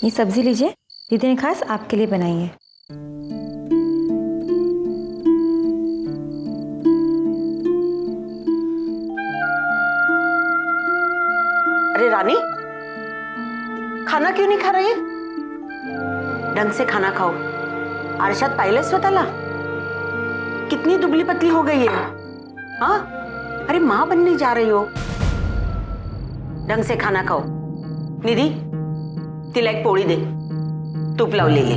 ये सब्जी लीजिए, दीदी ने खास आपके लिए बनाई है। अरे रानी, खाना क्यों नहीं खा रही? ढंग से खाना खाओ। आरशात पाहिलंय स्वतःला? कितनी दुबली पतली हो गई है। हाँ, अरे माँ बनने जा रही हो। ढंग से खाना खाओ। निधि, तिला एक पोळी दे, तूप लावलेली।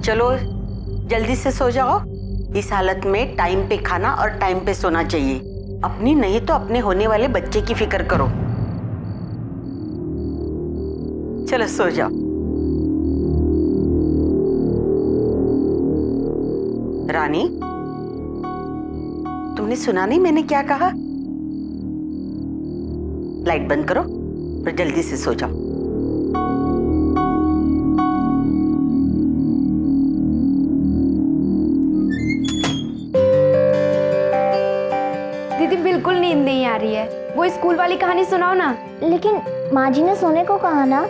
चलो जल्दी से सो जाओ। इस हालत में टाइम पे खाना और टाइम पे सोना चाहिए। अपनी नहीं तो अपने होने वाले बच्चे की फिक्र करो। चलो सो जाओ। रानी, तुमने सुना नहीं मैंने क्या कहा? लाइट बंद करो और जल्दी से सो जाओ। दीदी बिल्कुल नींद नहीं आ रही है। वो स्कूल वाली कहानी सुनाओ ना। लेकिन माँ जी ने सोने को कहा ना।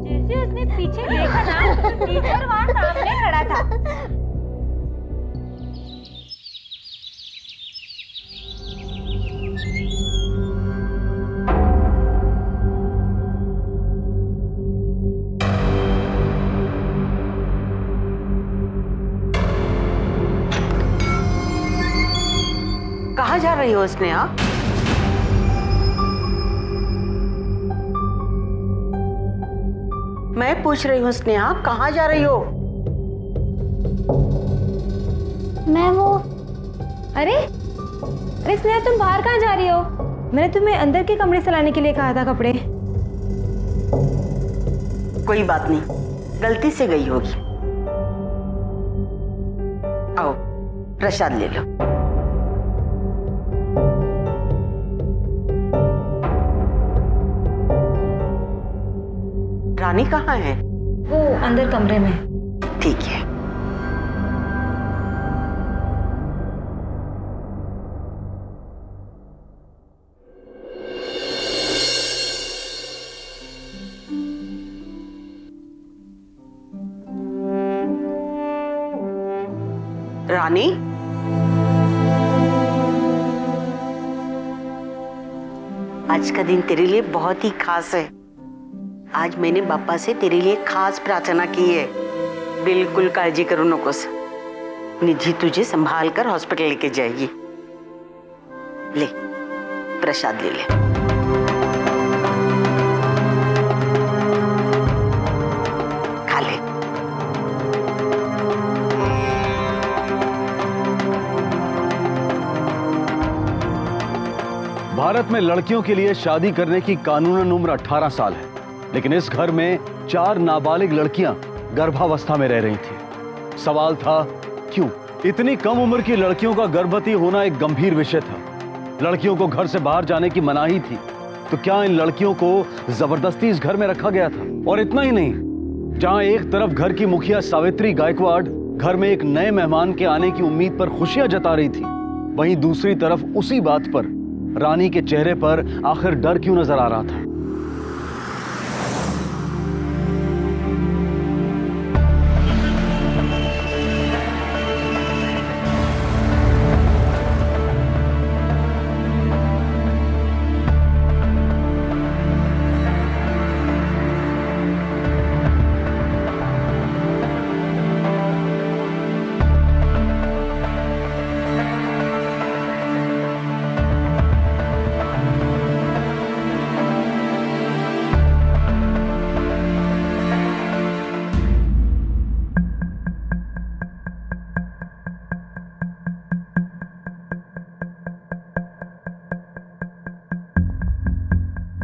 जैसे उसने पीछे देखा ना, टीचर वहां सामने खड़ा था। कहाँ जा रही हो स्नेहा? मैं पूछ रही हूँ स्नेहा, कहाँ जा रही हो? मैं वो अरे अरे स्नेहा, तुम बाहर कहाँ जा रही हो? मैंने तुम्हें अंदर के कमरे से लाने के लिए कहा था कपड़े। कोई बात नहीं, गलती से गई होगी। आओ प्रसाद ले लो। रानी कहाँ है? वो अंदर कमरे में। ठीक है। रानी, आज का दिन तेरे लिए बहुत ही खास है। आज मैंने बाप्पा से तेरे लिए खास प्रार्थना की है। बिल्कुल काळजी करू नकोस। निधि तुझे संभाल कर हॉस्पिटल लेके जाएगी। ले प्रसाद ले ले। खा ले। भारत में लड़कियों के लिए शादी करने की कानूनन उम्र 18 साल है, लेकिन इस घर में 4 नाबालिग लड़कियां गर्भावस्था में रह रही थी। सवाल था क्यों? इतनी कम उम्र की लड़कियों का गर्भवती होना एक गंभीर विषय था। लड़कियों को घर से बाहर जाने की मनाही थी, तो क्या इन लड़कियों को जबरदस्ती इस घर में रखा गया था? और इतना ही नहीं, जहां एक तरफ घर की मुखिया सावित्री गायकवाड़ घर में एक नए मेहमान के आने की उम्मीद पर खुशियां जता रही थी, वहीं दूसरी तरफ उसी बात पर रानी के चेहरे पर आखिर डर क्यों नजर आ रहा था?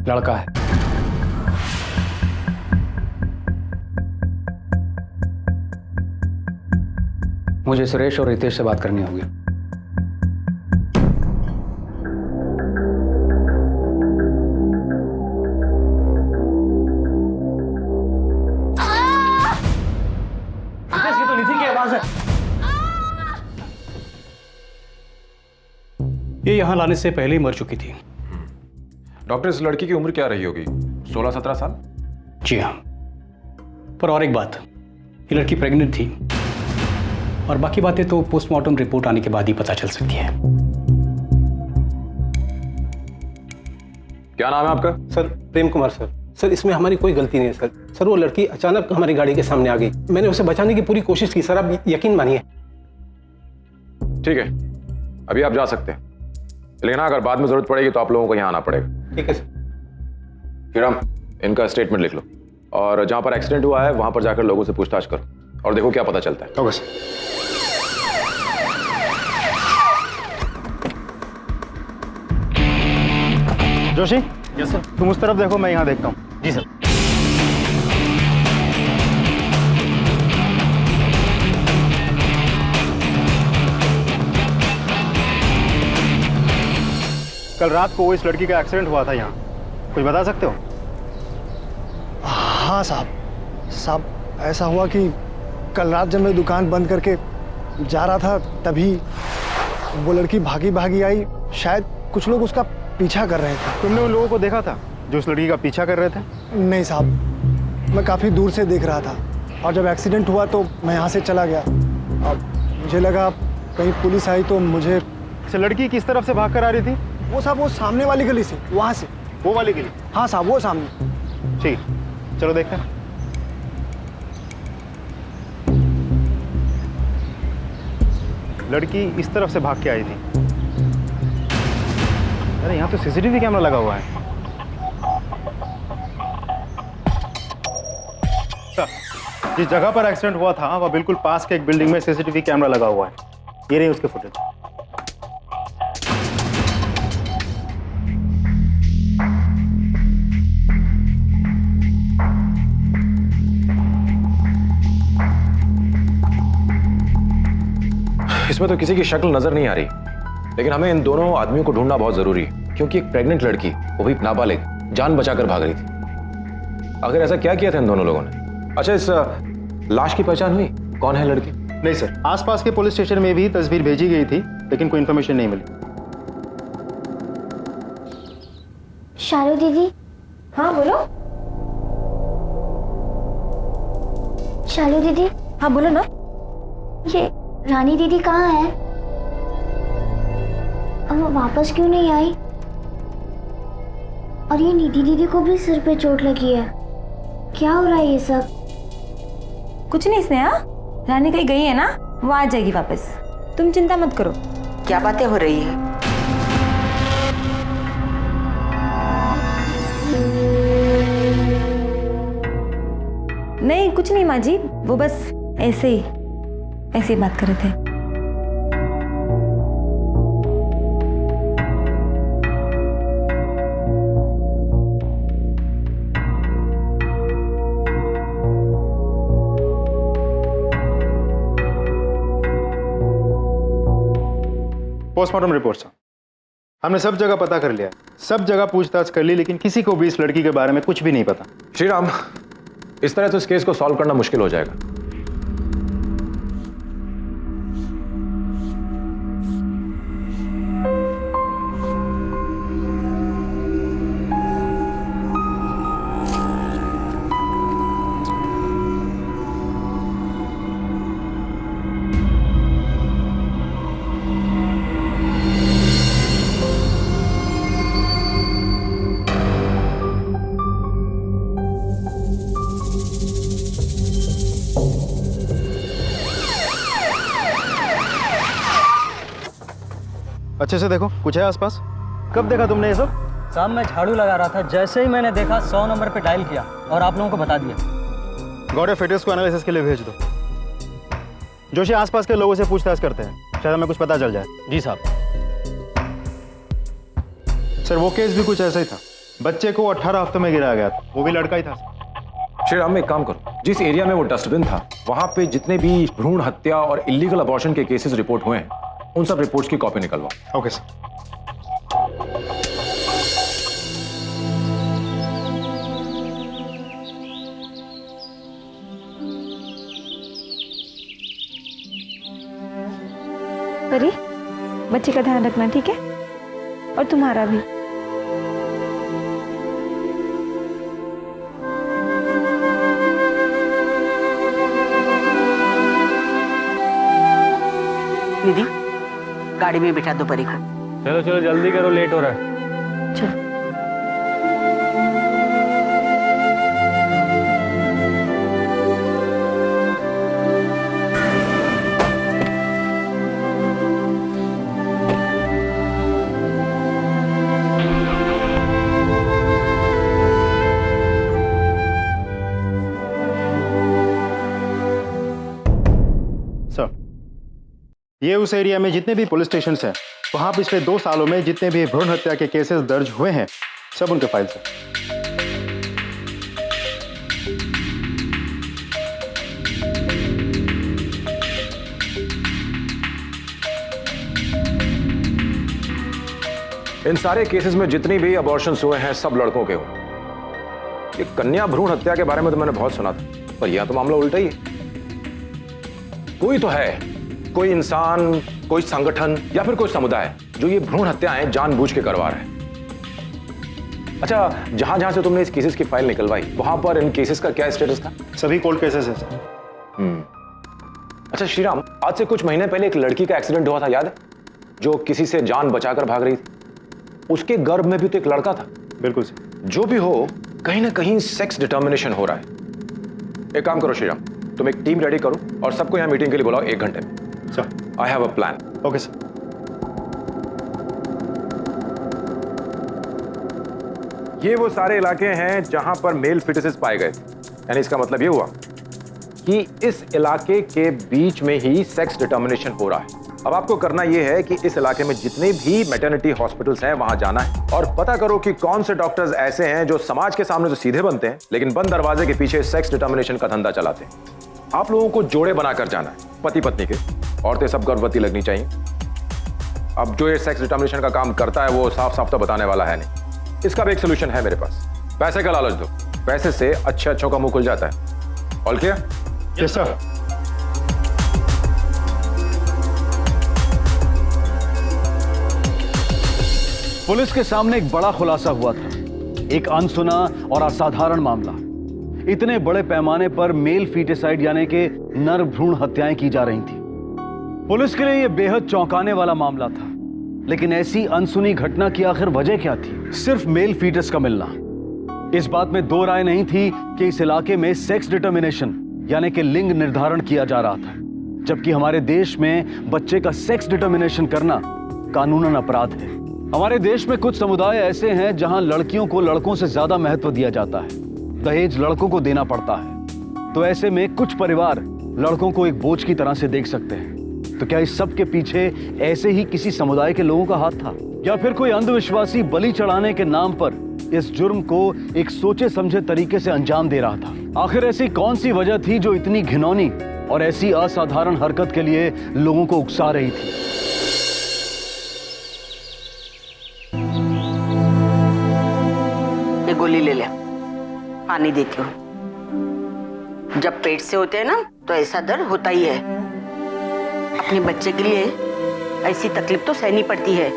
लड़का है। मुझे सुरेश और रितेश से बात करनी होगी। आवाज है? ये यहाँ लाने से पहले ही मर चुकी थी। डॉक्टर, इस लड़की की उम्र क्या रही होगी? 16-17 साल? जी हाँ, पर और एक बात, ये लड़की प्रेग्नेंट थी और बाकी बातें तो पोस्टमार्टम रिपोर्ट आने के बाद ही पता चल सकती है। क्या नाम है आपका? Sir Prem Kumar sir. Sir इसमें हमारी कोई गलती नहीं है सर। सर वो लड़की अचानक हमारी गाड़ी के सामने आ गई, मैंने उसे बचाने की पूरी कोशिश की सर, आप यकीन मानिए। ठीक है, अभी आप जा सकते हैं, लेकिन अगर बाद में जरूरत पड़ेगी तो आप लोगों को यहाँ आना पड़ेगा। ठीक है सर। श्रीराम, इनका स्टेटमेंट लिख लो और जहां पर एक्सीडेंट हुआ है वहां पर जाकर लोगों से पूछताछ करो और देखो क्या पता चलता है। Okay sir. Joshi, yes sir. तुम उस तरफ देखो, मैं यहाँ देखता हूँ। जी सर। कल रात को इस लड़की का एक्सीडेंट हुआ था यहाँ, कुछ बता सकते हो? हाँ साहब ऐसा हुआ कि कल रात जब मैं दुकान बंद करके जा रहा था तभी वो लड़की भागी आई। शायद कुछ लोग उसका पीछा कर रहे थे। तुमने उन लोगों को देखा था जो उस लड़की का पीछा कर रहे थे? नहीं साहब, मैं काफ़ी दूर से देख रहा था और जब एक्सीडेंट हुआ तो मैं यहाँ से चला गया। अब मुझे लगा कहीं पुलिस आई तो मुझे। अच्छा, लड़की किस तरफ से भाग कर आ रही थी? वो साहब वो सामने वाली गली से, वहाँ से। वो वाली गली? हाँ साहब, वो सामने। ठीक, चलो देखते हैं। लड़की इस तरफ से भाग के आई थी। अरे यहाँ तो सीसीटीवी कैमरा लगा हुआ है। सर, जिस जगह पर एक्सीडेंट हुआ था वह बिल्कुल पास के एक बिल्डिंग में सीसीटीवी कैमरा लगा हुआ है। ये रही उसके फुटेज। इसमें तो किसी की शक्ल नजर नहीं आ रही, लेकिन हमें इन दोनों आदमियों को ढूंढना बहुत जरूरी है, क्योंकि एक प्रेग्नेंट लड़की, वो भी नाबालिग, जान बचाकर भाग रही थी। आखिर ऐसा क्या किया था इन दोनों लोगों ने? अच्छा, इस लाश की पहचान हुई? कौन है लड़की? नहीं सर, आसपास के पुलिस स्टेशन में भी तस्वीर भेजी गई थी, लेकिन कोई इंफॉर्मेशन नहीं मिली। शालू दीदी। हाँ बोलो। शालू दीदी। हाँ बोलो ना। ये रानी दीदी कहाँ है? अब वो वापस क्यों नहीं आई? और ये निधि दीदी को भी सिर पे चोट लगी है, क्या हो रहा है ये सब? कुछ नहीं स्नेहा, रानी कहीं गई है ना, वो आ जाएगी वापस, तुम चिंता मत करो। क्या बातें हो रही है? नहीं कुछ नहीं माँ जी, वो बस ऐसे ही बात कर रहे थे। पोस्टमार्टम रिपोर्ट साहब, हमने सब जगह पता कर लिया, सब जगह पूछताछ कर ली, लेकिन किसी को भी इस लड़की के बारे में कुछ भी नहीं पता। श्रीराम, इस तरह तो इस केस को सॉल्व करना मुश्किल हो जाएगा। अच्छे से देखो, कुछ है आसपास? कब देखा तुमने ये सब? साहब मैं झाड़ू लगा रहा था, जैसे ही मैंने देखा 100 नंबर पे डायल किया और आप लोगों को बता दिया। गौरव, फोटोज को एनालिसिस के लिए भेज दो। जोशी, आसपास के लोगों से पूछताछ करते हैं, शायद हमें कुछ पता चल जाए। जी साहब। सर वो केस भी कुछ ऐसा ही था, बच्चे को 18 हफ्ते में गिराया गया था, वो भी लड़का ही था। श्रीराम, एक काम करो, जिस एरिया में वो डस्टबिन था वहां पे जितने भी भ्रूण हत्या और इलीगल अबॉर्शन के केसेस रिपोर्ट हुए हैं, उन सब रिपोर्ट्स की कॉपी निकलवाओ। Okay sir. परी, बच्चे का ध्यान रखना, ठीक है? और तुम्हारा भी। दीदी, गाड़ी में बिठा दो परी को। चलो चलो जल्दी करो, लेट हो रहा है। चलो। सर, ये उस एरिया में जितने भी पुलिस स्टेशन हैं, वहाँ पिछले 2 सालों में जितने भी भ्रूण हत्या के केसेस दर्ज हुए हैं, सब उनके फाइल्स हैं। इन सारे केसेस में जितनी भी अबॉर्शंस हुए हैं सब लड़कों के हुए। ये कन्या भ्रूण हत्या के बारे में तो मैंने बहुत सुना था, पर यह तो मामला उल्टा ही है। कोई तो है, कोई इंसान, कोई संगठन या फिर कोई समुदाय जो ये भ्रूण हत्याएं जानबूझ के करवा रहा है। अच्छा, जहां जहां से तुमने इस केसेस की फाइल निकलवाई, वहां पर इन केसेस का क्या स्टेटस था? सभी कोर्ट केसेस हैं सर। अच्छा श्रीराम, आज से कुछ महीने पहले एक लड़की का एक्सीडेंट हुआ था, याद है? जो किसी से जान बचाकर भाग रही थी। उसके गर्भ में भी तो एक लड़का था। बिल्कुल सर। जो भी हो, कहीं ना कहीं सेक्स डिटर्मिनेशन हो रहा है। एक काम करो श्रीराम, तुम एक टीम रेडी करो और सबको यहां मीटिंग के लिए बुलाओ 1 घंटे में। Sir, I have a plan. Okay sir. ये वो सारे इलाके हैं जहां पर मेल फिटसेस पाए गए थे। यानी इसका मतलब ये हुआ कि इस इलाके के बीच में ही सेक्स डिटर्मिनेशन हो रहा है। अब आपको करना यह है कि इस इलाके में जितने भी मैटरनिटी हॉस्पिटल्स हैं वहां जाना है और पता करो कि कौन से डॉक्टर्स ऐसे हैं जो समाज के सामने तो सीधे बनते हैं लेकिन बंद दरवाजे के पीछे सेक्स डिटर्मिनेशन का धंधा चलाते हैं। आप लोगों को जोड़े बनाकर जाना है, पति पत्नी के। औरतें सब गर्भवती लगनी चाहिए। अब जो ये सेक्स डिटर्मिनेशन का काम करता है वो साफ साफ तो बताने वाला है नहीं। इसका भी एक सोल्यूशन है मेरे पास। पैसे का लालच दो, पैसे से अच्छे अच्छों का मुंह खुल जाता है। All clear? Yes sir. Police के सामने एक बड़ा खुलासा हुआ था, एक अनसुना और असाधारण मामला। इतने बड़े पैमाने पर मेल फीटिसाइड यानी कि नर भ्रूण हत्याएं की जा रही थी। पुलिस के लिए यह बेहद चौंकाने वाला मामला था। लेकिन ऐसी अनसुनी घटना की आखिर वजह क्या थी? सिर्फ मेल फीटस का मिलना। इस बात में दो राय नहीं थी कि इस इलाके में सेक्स डिटर्मिनेशन यानी कि लिंग निर्धारण किया जा रहा था, जबकि हमारे देश में बच्चे का सेक्स डिटर्मिनेशन करना कानूनन अपराध है। हमारे देश में कुछ समुदाय ऐसे हैं जहां लड़कियों को लड़कों से ज्यादा महत्व दिया जाता है, दहेज लड़कों को देना पड़ता है। तो ऐसे में कुछ परिवार लड़कों को एक बोझ की तरह से देख सकते हैं। तो क्या इस सब के पीछे ऐसे ही किसी समुदाय के लोगों का हाथ था, या फिर कोई अंधविश्वासी बलि चढ़ाने के नाम पर इस जुर्म को एक सोचे समझे तरीके से अंजाम दे रहा था? आखिर ऐसी कौन सी वजह थी जो इतनी घिनौनी और ऐसी असाधारण हरकत के लिए लोगों को उकसा रही थी? ये गोली ले ले, पानी देती हूँ। जब पेट से होते हैं ना तो ऐसा दर्द होता ही है। अपने बच्चे के लिए ऐसी तकलीफ तो सहनी पड़ती है।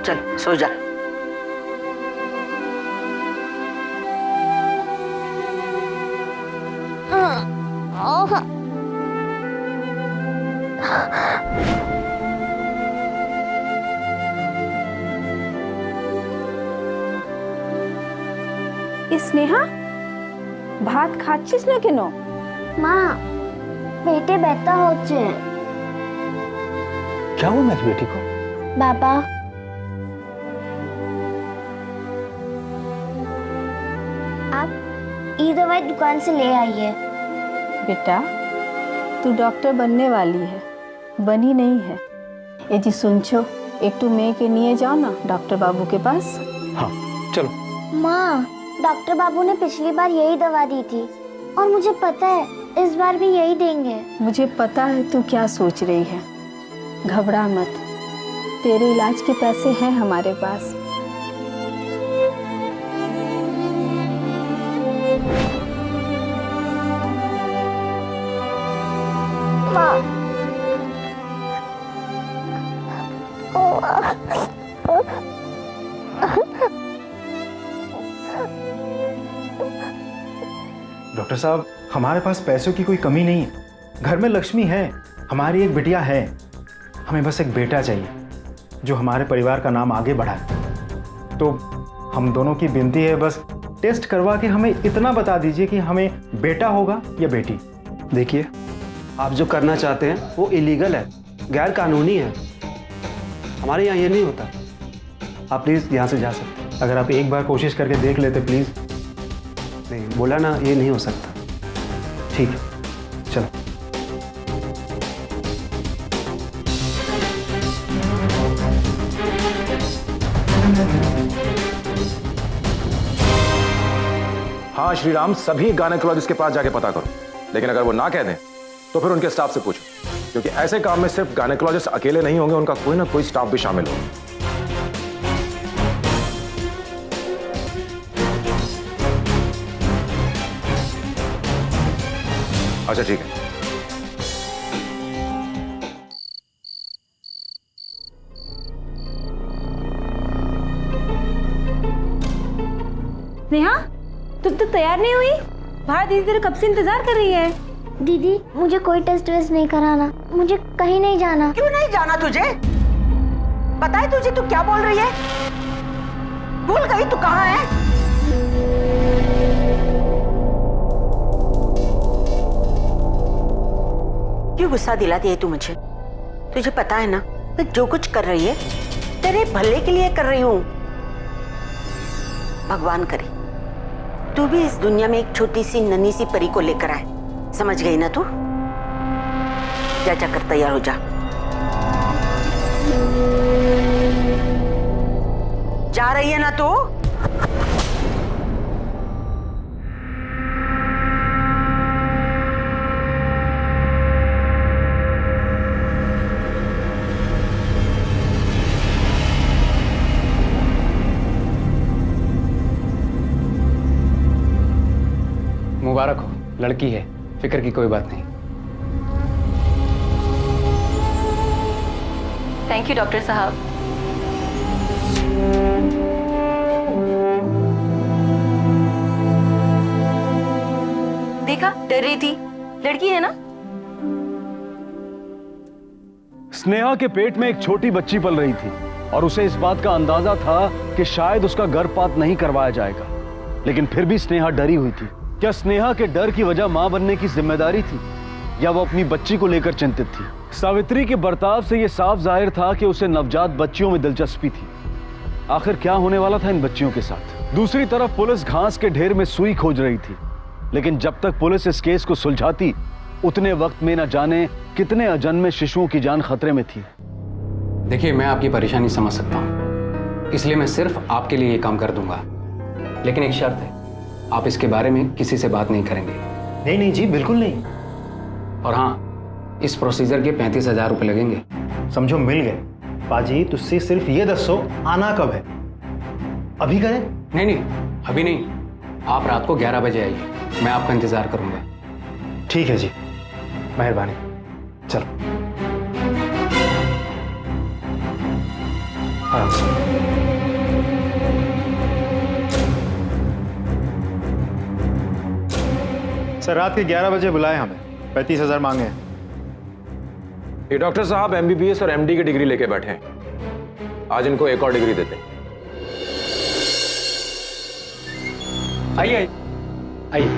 चल सो जा। स्नेहा भात खाচ্ছিস না কেন? মা পেটে ব্যথা হচ্ছে। क्या हुआ मेरी बेटी को? बाबा आप ये दवाई दुकान से ले आइए। बेटा तू डॉक्टर बनने वाली है, बनी नहीं है। ये जी सुनछो एक मेये के लिए जाओ ना डॉक्टर बाबू के पास। हाँ चलो। माँ डॉक्टर बाबू ने पिछली बार यही दवा दी थी और मुझे पता है इस बार भी यही देंगे। मुझे पता है तू क्या सोच रही है, घबरा मत, तेरे इलाज के पैसे हैं हमारे पास। डॉक्टर साहब, हमारे पास पैसों की कोई कमी नहीं है। घर में लक्ष्मी है, हमारी एक बिटिया है। हमें बस एक बेटा चाहिए जो हमारे परिवार का नाम आगे बढ़ाए। तो हम दोनों की विनती है, बस टेस्ट करवा के हमें इतना बता दीजिए कि हमें बेटा होगा या बेटी। देखिए, आप जो करना चाहते हैं वो इलीगल है, गैर कानूनी है। हमारे यहाँ ये नहीं होता। आप प्लीज़ यहाँ से जा सकते हैं। अगर आप एक बार कोशिश करके देख लेते प्लीज़। नहीं, बोला ना, ये नहीं हो सकता। ठीक है, चलो। हाँ श्रीराम, सभी गायनेकोलॉजिस्ट के पास जाके पता करो, लेकिन अगर वो ना कह दें तो फिर उनके स्टाफ से पूछो, क्योंकि ऐसे काम में सिर्फ गायनेकोलॉजिस्ट अकेले नहीं होंगे, उनका कोई ना कोई स्टाफ भी शामिल होगा। अच्छा ठीक है। नेहा, तुम तो तैयार नहीं हुई? बाहर दीदी तेरे कब से इंतजार कर रही है। दीदी, मुझे कोई टेस्ट वेस्ट नहीं कराना, मुझे कहीं नहीं जाना। क्यों नहीं जाना तुझे? पता है तुझे तू क्या बोल रही है? भूल गई तू कहाँ है? क्यों गुस्सा दिलाती है तू मुझे? तुझे पता है ना मैं जो कुछ कर रही है तेरे भले के लिए कर रही हूँ। भगवान करे तू भी इस दुनिया में एक छोटी सी नन्ही सी परी को लेकर आए। समझ गई ना तू? जा जाकर तैयार हो जा। जा रही है ना तू? मुबारक हो, लड़की है, फिक्र की कोई बात नहीं। थैंक यू डॉक्टर साहब। देखा, डर रही थी, लड़की है ना। स्नेहा के पेट में एक छोटी बच्ची पल रही थी और उसे इस बात का अंदाजा था कि शायद उसका गर्भपात नहीं करवाया जाएगा, लेकिन फिर भी स्नेहा डरी हुई थी। क्या स्नेहा के डर की वजह मां बनने की जिम्मेदारी थी या वो अपनी बच्ची को लेकर चिंतित थी? सावित्री के बर्ताव से यह साफ जाहिर था कि उसे नवजात बच्चियों में दिलचस्पी थी। आखिर क्या होने वाला था इन बच्चियों के साथ? दूसरी तरफ पुलिस घास के ढेर में सुई खोज रही थी, लेकिन जब तक पुलिस इस केस को सुलझाती उतने वक्त में न जाने कितने अजन्मे शिशुओं की जान खतरे में थी। देखिए, मैं आपकी परेशानी समझ सकता हूँ, इसलिए मैं सिर्फ आपके लिए ये काम कर दूंगा, लेकिन एक शर्त है, आप इसके बारे में किसी से बात नहीं करेंगे। नहीं नहीं जी, बिल्कुल नहीं। और हाँ, इस प्रोसीजर के 35,000 रुपये लगेंगे। समझो मिल गए। पाजी, तुझसे सिर्फ ये दसो आना कब है? अभी करें? नहीं नहीं, अभी नहीं, आप रात को 11 बजे आइए, मैं आपका इंतजार करूंगा। ठीक है जी, मेहरबानी। चलो आराम से। सर, रात के 11 बजे बुलाए हमें, 35,000 मांगे हैं। ये डॉक्टर साहब MBBS और MD की डिग्री लेके बैठे हैं, आज इनको एक और डिग्री देते हैं। आइए आइए।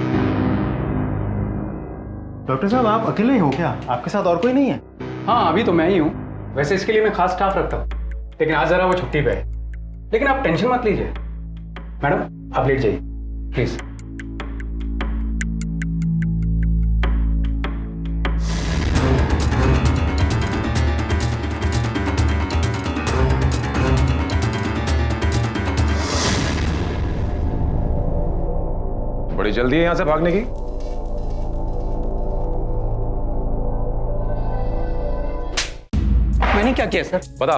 डॉक्टर साहब, आप अकेले ही हो क्या? आपके साथ और कोई नहीं है? हाँ, अभी तो मैं ही हूँ। वैसे इसके लिए मैं खास स्टाफ रखता हूँ, लेकिन आज जरा वो छुट्टी पे है। लेकिन आप टेंशन मत लीजिए। मैडम, आप लेट जाइए प्लीज। बड़ी जल्दी है यहां से भागने की। मैंने क्या किया सर? बता,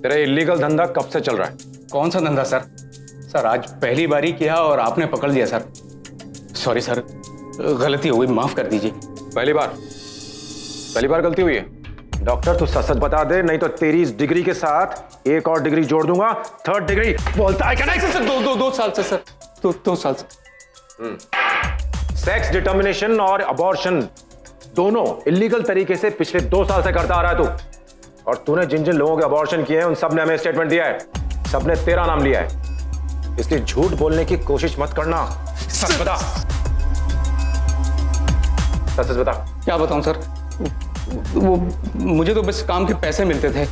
तेरा इलीगल धंधा कब से चल रहा है? कौन सा धंधा सर? सर, आज पहली बारी किया और आपने पकड़ लिया सर। सॉरी सर, गलती हो गई, माफ कर दीजिए। पहली बार गलती हुई है? डॉक्टर, तू सच बता दे, नहीं तो तेरी इस डिग्री के साथ एक और डिग्री जोड़ दूंगा, 3rd डिग्री। बोलता है क्या? नहीं सर, 2 साल से सर, 2 साल से। सेक्स डिटर्मिनेशन और अबॉर्शन दोनों इलीगल तरीके से पिछले 2 साल से करता आ रहा है तू। और तूने जिन जिन लोगों के अबॉर्शन किए हैं उन सब ने हमें स्टेटमेंट दिया है, सबने तेरा नाम लिया है। इसलिए झूठ बोलने की कोशिश मत करना, सच बता। सच सच बता। क्या बताऊं सर, वो मुझे तो बस काम के पैसे मिलते थे।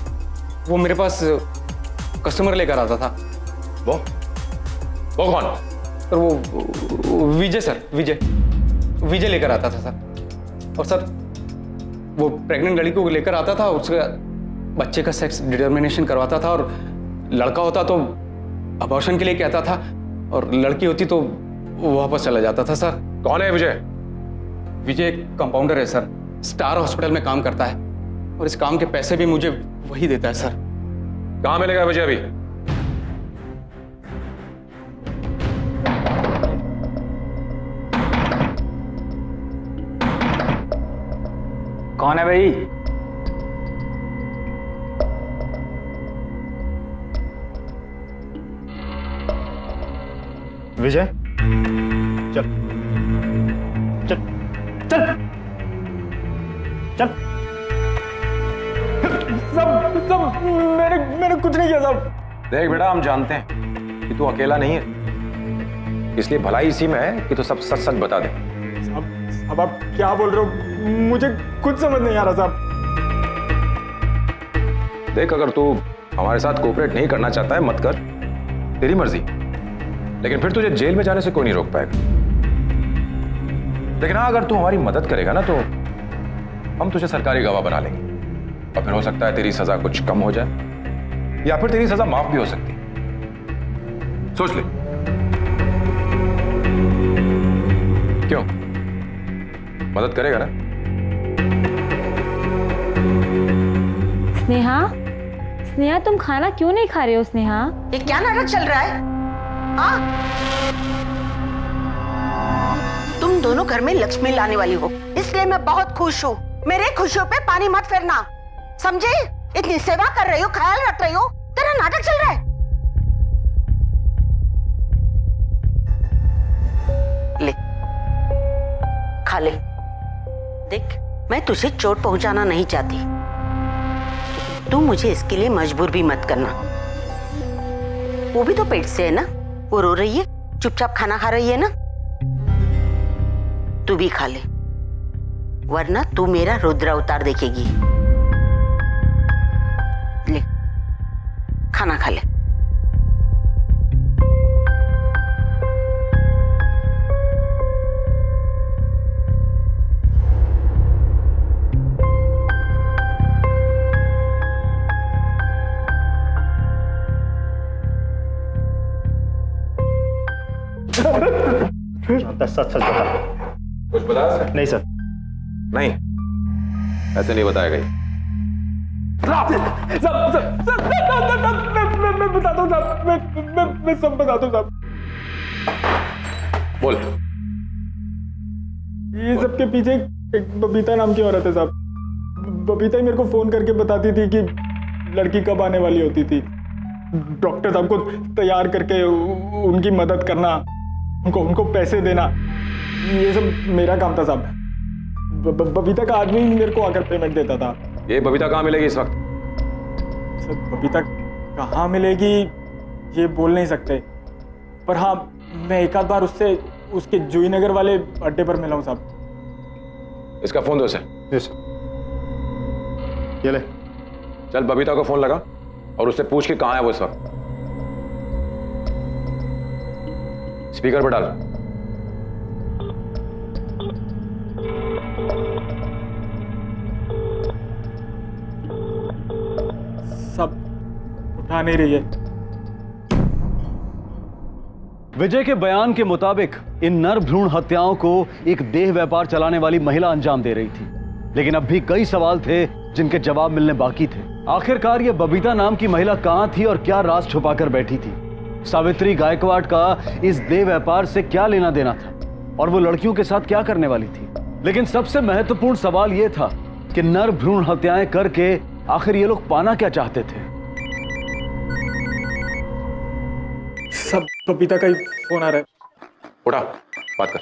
वो मेरे पास कस्टमर लेकर आता था। वो कौन? सर वो विजय सर, विजय लेकर आता था सर। और सर वो प्रेग्नेंट लड़की को लेकर आता था, उसका बच्चे का सेक्स डिटर्मिनेशन करवाता था। और लड़का होता तो अबॉर्शन के लिए कहता था, और लड़की होती तो वो वापस चला जाता था सर। कौन है विजय? विजय एक कंपाउंडर है सर, स्टार हॉस्पिटल में काम करता है, और इस काम के पैसे भी मुझे वही देता है सर। कहां मिलेगा विजय अभी? कौन है भाई? विजय, चल चल चल चल। सब मैंने कुछ नहीं किया साहब। देख बेटा, हम जानते हैं कि तू अकेला नहीं है, इसलिए भलाई इसी में है कि तू सब सच सच बता दे। अब आप क्या बोल रहे हो? मुझे कुछ समझ नहीं आ रहा साहब। देख, अगर तू हमारे साथ कोऑपरेट नहीं करना चाहता है मत कर, तेरी मर्जी, लेकिन फिर तुझे जेल में जाने से कोई नहीं रोक पाएगा। लेकिन हाँ, अगर तू हमारी मदद करेगा ना तो हम तुझे सरकारी गवाह बना लेंगे, और फिर हो सकता है तेरी सजा कुछ कम हो जाए, या फिर तेरी सजा माफ भी हो सकती है। सोच ले। क्यों, मदद करेगा ना? स्नेहा, तुम खाना क्यों नहीं खा रहे हो स्नेहा? ये क्या नाटक चल रहा है? हाँ? तुम दोनों घर में लक्ष्मी लाने वाली हो, इसलिए मैं बहुत खुश हूँ। मेरे खुशियों पे पानी मत फेरना, समझे? इतनी सेवा कर रही हो, ख्याल रख रही हो, तेरा नाटक चल रहा है। ले, खा ले। देख, मैं तुझे चोट पहुंचाना नहीं चाहती, तू मुझे इसके लिए मजबूर भी मत करना। वो भी तो पेट से है ना, वो रो रही है, चुपचाप खाना खा रही है ना। तू भी खा ले, वरना तू मेरा रुद्र अवतार देखेगी। ले, खाना खा ले। सच सच बता। कुछ बता सर? नहीं सर। नहीं, ऐसे नहीं बताएगा ये। मैं बताता हूँ साहब, मैं सब बताता हूँ साहब। बोल। ये सबके पीछे एक बबीता नाम की औरत है साहब। बबीता ही मेरे को फोन करके बताती थी कि लड़की कब आने वाली होती थी। डॉक्टर साहब को तैयार करके उनकी मदद करना, उनको पैसे देना, ये सब मेरा काम था साहब। बबीता का आदमी मेरे को आकर पेमेंट देता था। ये बबीता कहाँ मिलेगी इस वक्त? सर, बबीता कहाँ मिलेगी ये बोल नहीं सकते, पर हाँ, मैं एक आध बार उससे उसके जूही नगर वाले अड्डे पर मिला हूँ साहब। इसका फोन दो उसे। ये ले। चल बबीता को फोन लगा और उससे पूछ के कहाँ है वो इस वक्त। स्पीकर पर डाल। सब उठा नहीं रही है। विजय के बयान के मुताबिक इन नर भ्रूण हत्याओं को एक देह व्यापार चलाने वाली महिला अंजाम दे रही थी, लेकिन अब भी कई सवाल थे जिनके जवाब मिलने बाकी थे। आखिरकार ये बबीता नाम की महिला कहां थी और क्या राज छुपाकर बैठी थी? सावित्री गायकवाड़ का इस देह व्यापार से क्या लेना देना था, और वो लड़कियों के साथ क्या करने वाली थी? लेकिन सबसे महत्वपूर्ण सवाल यह था कि नर भ्रूण हत्याएं करके आखिर ये लोग पाना क्या चाहते थे? सब बबीता का ही फोन आ रहा है। उठा, बात कर।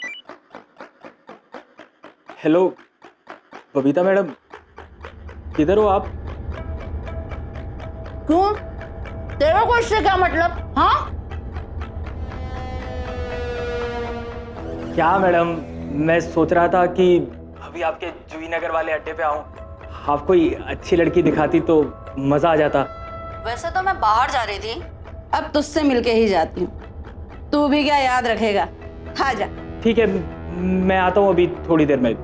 हेलो बबीता मैडम, किधर हो आप? क्यों, तेरे को इससे क्या मतलब? हाँ, क्या मैडम, मैं सोच रहा था कि अभी आपके जूही नगर वाले अड्डे पे आऊं, आप कोई अच्छी लड़की दिखाती तो मजा आ जाता। वैसे तो मैं बाहर जा रही थी, अब तुझसे मिलके ही जाती हूँ। तू भी क्या याद रखेगा? आ जा। ठीक है, मैं आता हूँ अभी थोड़ी देर में।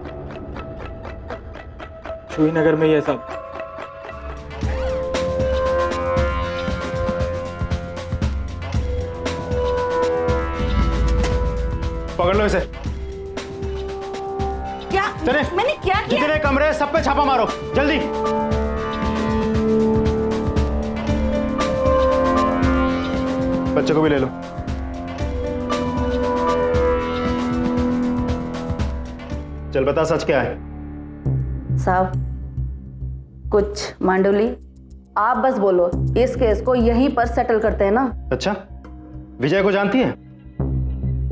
जूही नगर में ये सब। पकड़ लो इसे। क्या? चले, मैंने क्या किया? जितने कमरे हैं, सब पे छापा मारो जल्दी। बच्चे को भी ले लो। चल बता, सच क्या है? साहब, कुछ मांडुली, आप बस बोलो, इस केस को यहीं पर सेटल करते हैं ना? अच्छा, विजय को जानती है?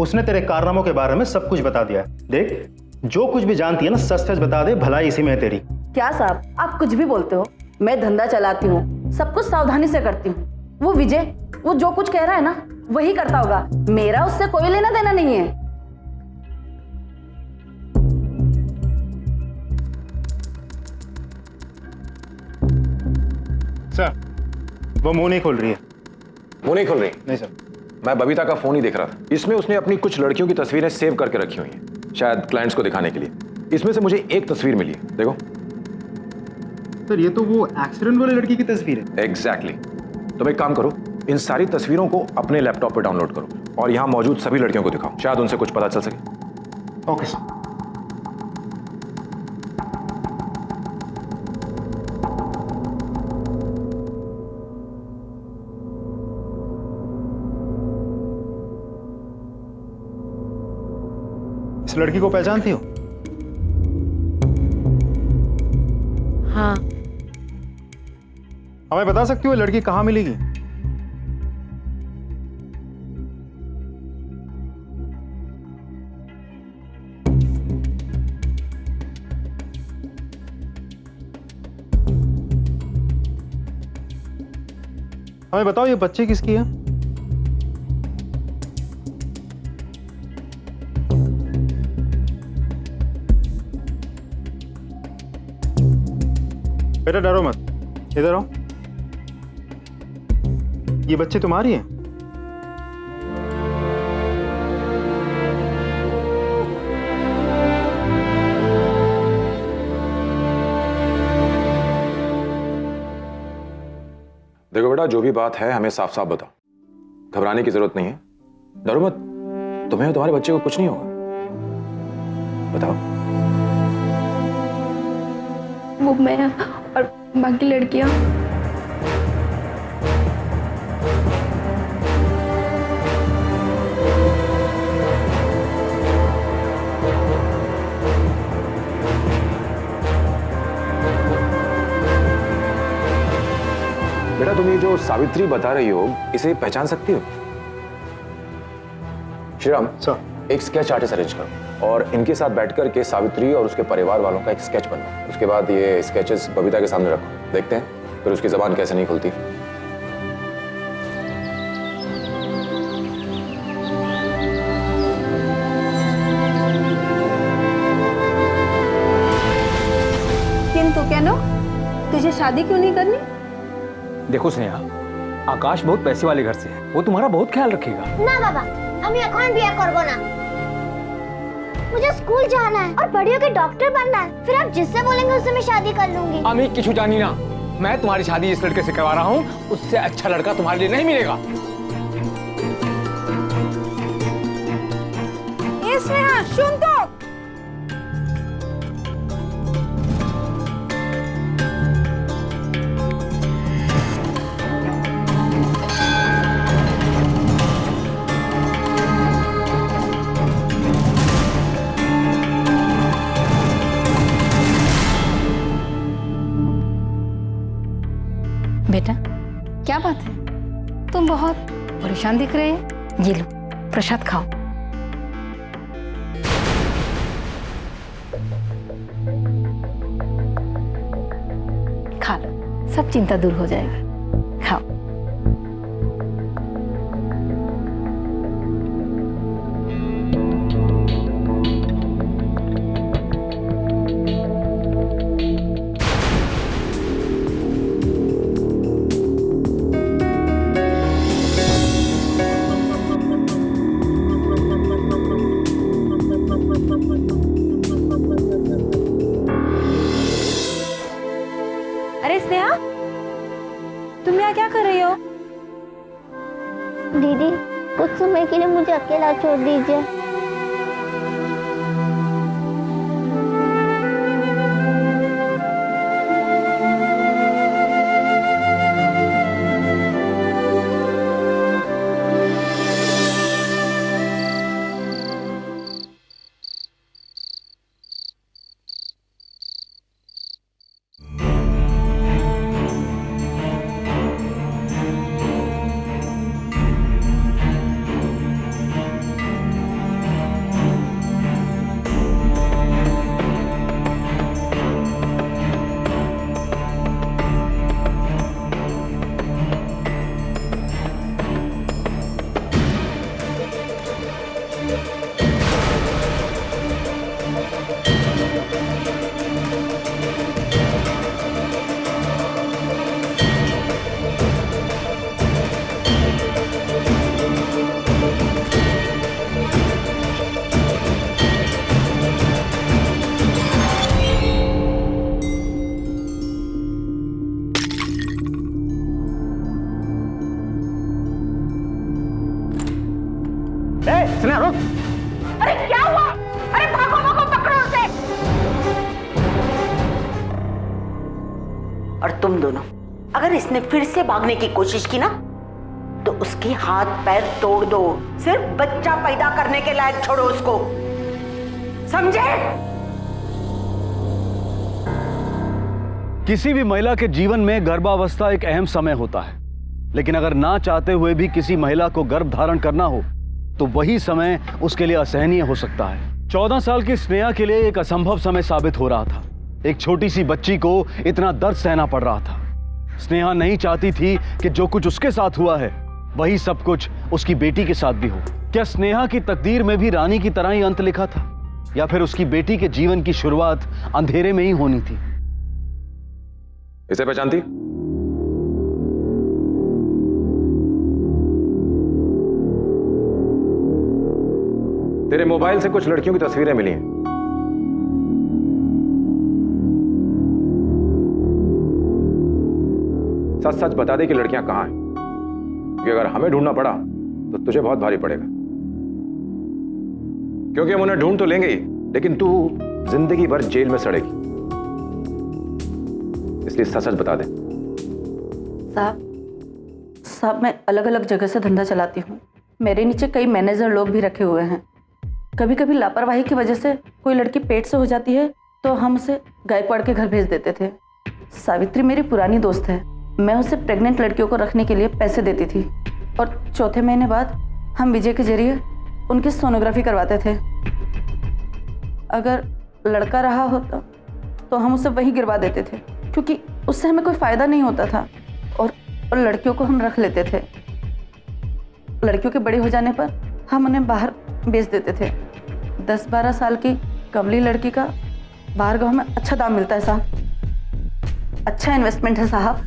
उसने तेरे कारनामों के बारे में सब कुछ बता दिया। देख, जो कुछ भी जानती है ना, सच सच बता दे, भलाई इसी में है तेरी। क्या साहब, आप कुछ भी बोलते हो? मैं धंधा चलाती हूँ, सब कुछ सावधानी से करती हूँ। वो विजय, वो जो कुछ कह रहा है ना, वही करता होगा। मेरा उससे कोई लेना देना नहीं है। सर, वो मुंह नहीं खोल रही है। वो नहीं खुल रही? नहीं सर। मैं बबीता का फोन ही देख रहा था। इसमें उसने अपनी कुछ लड़कियों की तस्वीरें सेव करके रखी हुई हैं, शायद क्लाइंट्स को दिखाने के लिए। इसमें से मुझे एक तस्वीर मिली है, देखो। सर, ये तो वो एक्सीडेंट वाली लड़की की तस्वीर है। एग्जैक्टली। तुम एक काम करो, इन सारी तस्वीरों को अपने लैपटॉप पर डाउनलोड करो और यहाँ मौजूद सभी लड़कियों को दिखाओ, शायद उनसे कुछ पता चल सके। Okay sir. इस लड़की को पहचानती हो? हाँ। हमें बता सकती हो ये लड़की कहाँ मिलेगी? हमें बताओ, ये बच्ची किसकी है? बेटा डरो मत, इधर आओ। ये बच्ची तुम्हारी है? देखो बेटा, जो भी बात है हमें साफ साफ बताओ, घबराने की जरूरत नहीं है। डरो मत, तुम्हें और तुम्हारे बच्चे को कुछ नहीं होगा। बताओ। वो मैं और बाकी लड़कियां। बेटा, तुम ये जो सावित्री बता रही हो, इसे पहचान सकती हो? श्रीराम सर, एक स्केच आर्टिस्ट अरेंज करो और इनके साथ बैठकर के सावित्री और उसके परिवार वालों का एक स्केच बनाओ। उसके बाद ये स्केचेस बबीता के सामने रखो, देखते हैं फिर उसकी जबान कैसे नहीं खुलती। किंतु केनो, तुझे शादी क्यों नहीं करनी? देखो स्नेहा, आकाश बहुत पैसे वाले घर से है, वो तुम्हारा बहुत ख्याल रखेगा। ना बाबा, আমি এখন বিয়ে করব না। मुझे स्कूल जाना है और बड़ी होकर डॉक्टर बनना है। फिर आप जिससे बोलेंगे उससे मैं शादी कर लूंगी। अमी किछु जानी ना, मैं तुम्हारी शादी इस लड़के से करवा रहा हूँ, उससे अच्छा लड़का तुम्हारे लिए नहीं मिलेगा। ये स्नेहा, सुन तो। बेटा, क्या बात है? तुम बहुत परेशान दिख रहे हैं। ये लो, प्रसाद खाओ। खा लो, सब चिंता दूर हो जाएगा। खाओ। अरे स्नेहा, तुम यहाँ क्या कर रही हो? दीदी, कुछ समय के लिए मुझे अकेला छोड़ दीजिए। स्नेहा रुक। अरे क्या हुआ? अरे भागो भागो, पकड़ो उसे। और तुम दोनों, अगर इसने फिर से भागने की कोशिश की ना तो उसके हाथ पैर तोड़ दो। सिर्फ बच्चा पैदा करने के लायक छोड़ो उसको, समझे? किसी भी महिला के जीवन में गर्भावस्था एक अहम समय होता है, लेकिन अगर ना चाहते हुए भी किसी महिला को गर्भ धारण करना हो तो वही समय उसके लिए असहनीय हो सकता है। 14 साल की स्नेहा के लिए एक असंभव समय साबित हो रहा था। एक छोटी सी बच्ची को इतना दर्द सहना पड़ रहा था। स्नेहा नहीं चाहती थी कि जो कुछ उसके साथ हुआ है वही सब कुछ उसकी बेटी के साथ भी हो। क्या स्नेहा की तकदीर में भी रानी की तरह ही अंत लिखा था, या फिर उसकी बेटी के जीवन की शुरुआत अंधेरे में ही होनी थी? इसे पहचानती? तेरे मोबाइल से कुछ लड़कियों की तस्वीरें मिली हैं। सच सच बता दे कि लड़कियां कहां हैं, क्योंकि अगर हमें ढूंढना पड़ा तो तुझे बहुत भारी पड़ेगा। क्योंकि हम उन्हें ढूंढ तो लेंगे ही, लेकिन तू जिंदगी भर जेल में सड़ेगी। इसलिए सच सच बता दे। साहब मैं अलग अलग जगह से धंधा चलाती हूँ। मेरे नीचे कई मैनेजर लोग भी रखे हुए हैं। कभी कभी लापरवाही की वजह से कोई लड़की पेट से हो जाती है तो हम उसे गायकवाड़ के घर भेज देते थे। सावित्री मेरी पुरानी दोस्त है। मैं उसे प्रेग्नेंट लड़कियों को रखने के लिए पैसे देती थी और चौथे महीने बाद हम विजय के जरिए उनकी सोनोग्राफी करवाते थे। अगर लड़का रहा होता तो हम उसे वहीं गिरवा देते थे, क्योंकि उससे हमें कोई फ़ायदा नहीं होता था, और लड़कियों को हम रख लेते थे। लड़कियों के बड़े हो जाने पर हम उन्हें बाहर बेच देते थे। 10-12 साल की कमली लड़की का बाहर गाँव में अच्छा दाम मिलता है साहब। अच्छा इन्वेस्टमेंट है साहब,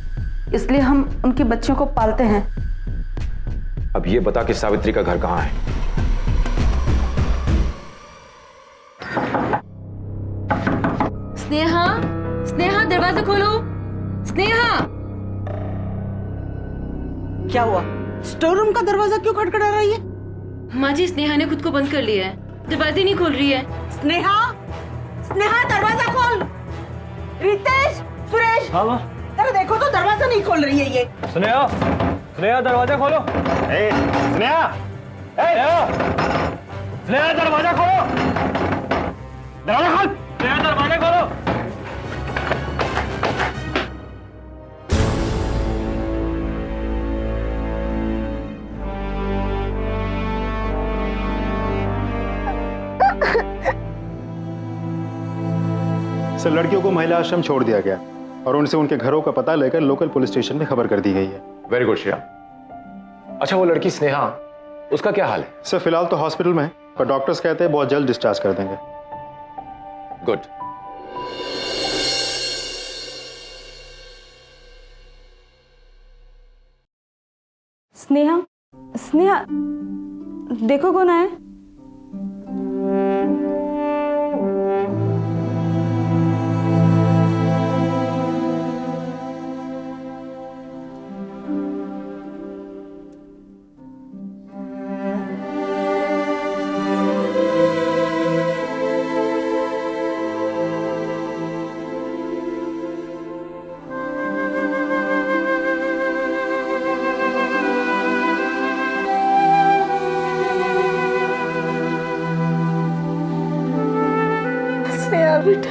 इसलिए हम उनकी बच्चियों को पालते हैं। अब ये बता कि सावित्री का घर कहां है? स्नेहा, स्नेहा दरवाजा खोलो। स्नेहा, क्या हुआ? स्टोर रूम का दरवाजा क्यों खटखटा रही है? माँ जी, स्नेहा ने खुद को बंद कर लिया है, दरवाजे नहीं खोल रही है। स्नेहा, स्नेहा दरवाजा खोल। रितेश, सुरेश, हाँ माँ। अरे देखो तो दरवाजा नहीं खोल रही है ये। स्नेहा, स्नेहा दरवाजा खोलो। स्नेहा, स्नेहा दरवाजा खोलो। दरवाजा खोल। स्नेहा दरवाजा खोलो। सर, लड़कियों को महिला आश्रम छोड़ दिया गया और उनसे उनके घरों का पता लेकर लोकल पुलिस स्टेशन में खबर कर दी गई है। Very good Shreya. अच्छा, वो लड़की स्नेहा, उसका क्या हाल है? सर, फिलहाल तो हॉस्पिटल में है, पर डॉक्टर्स कहते हैं बहुत जल्द डिस्चार्ज कर देंगे। गुड। स्नेहा, स्नेहा, देखो कौन आया। बेटा,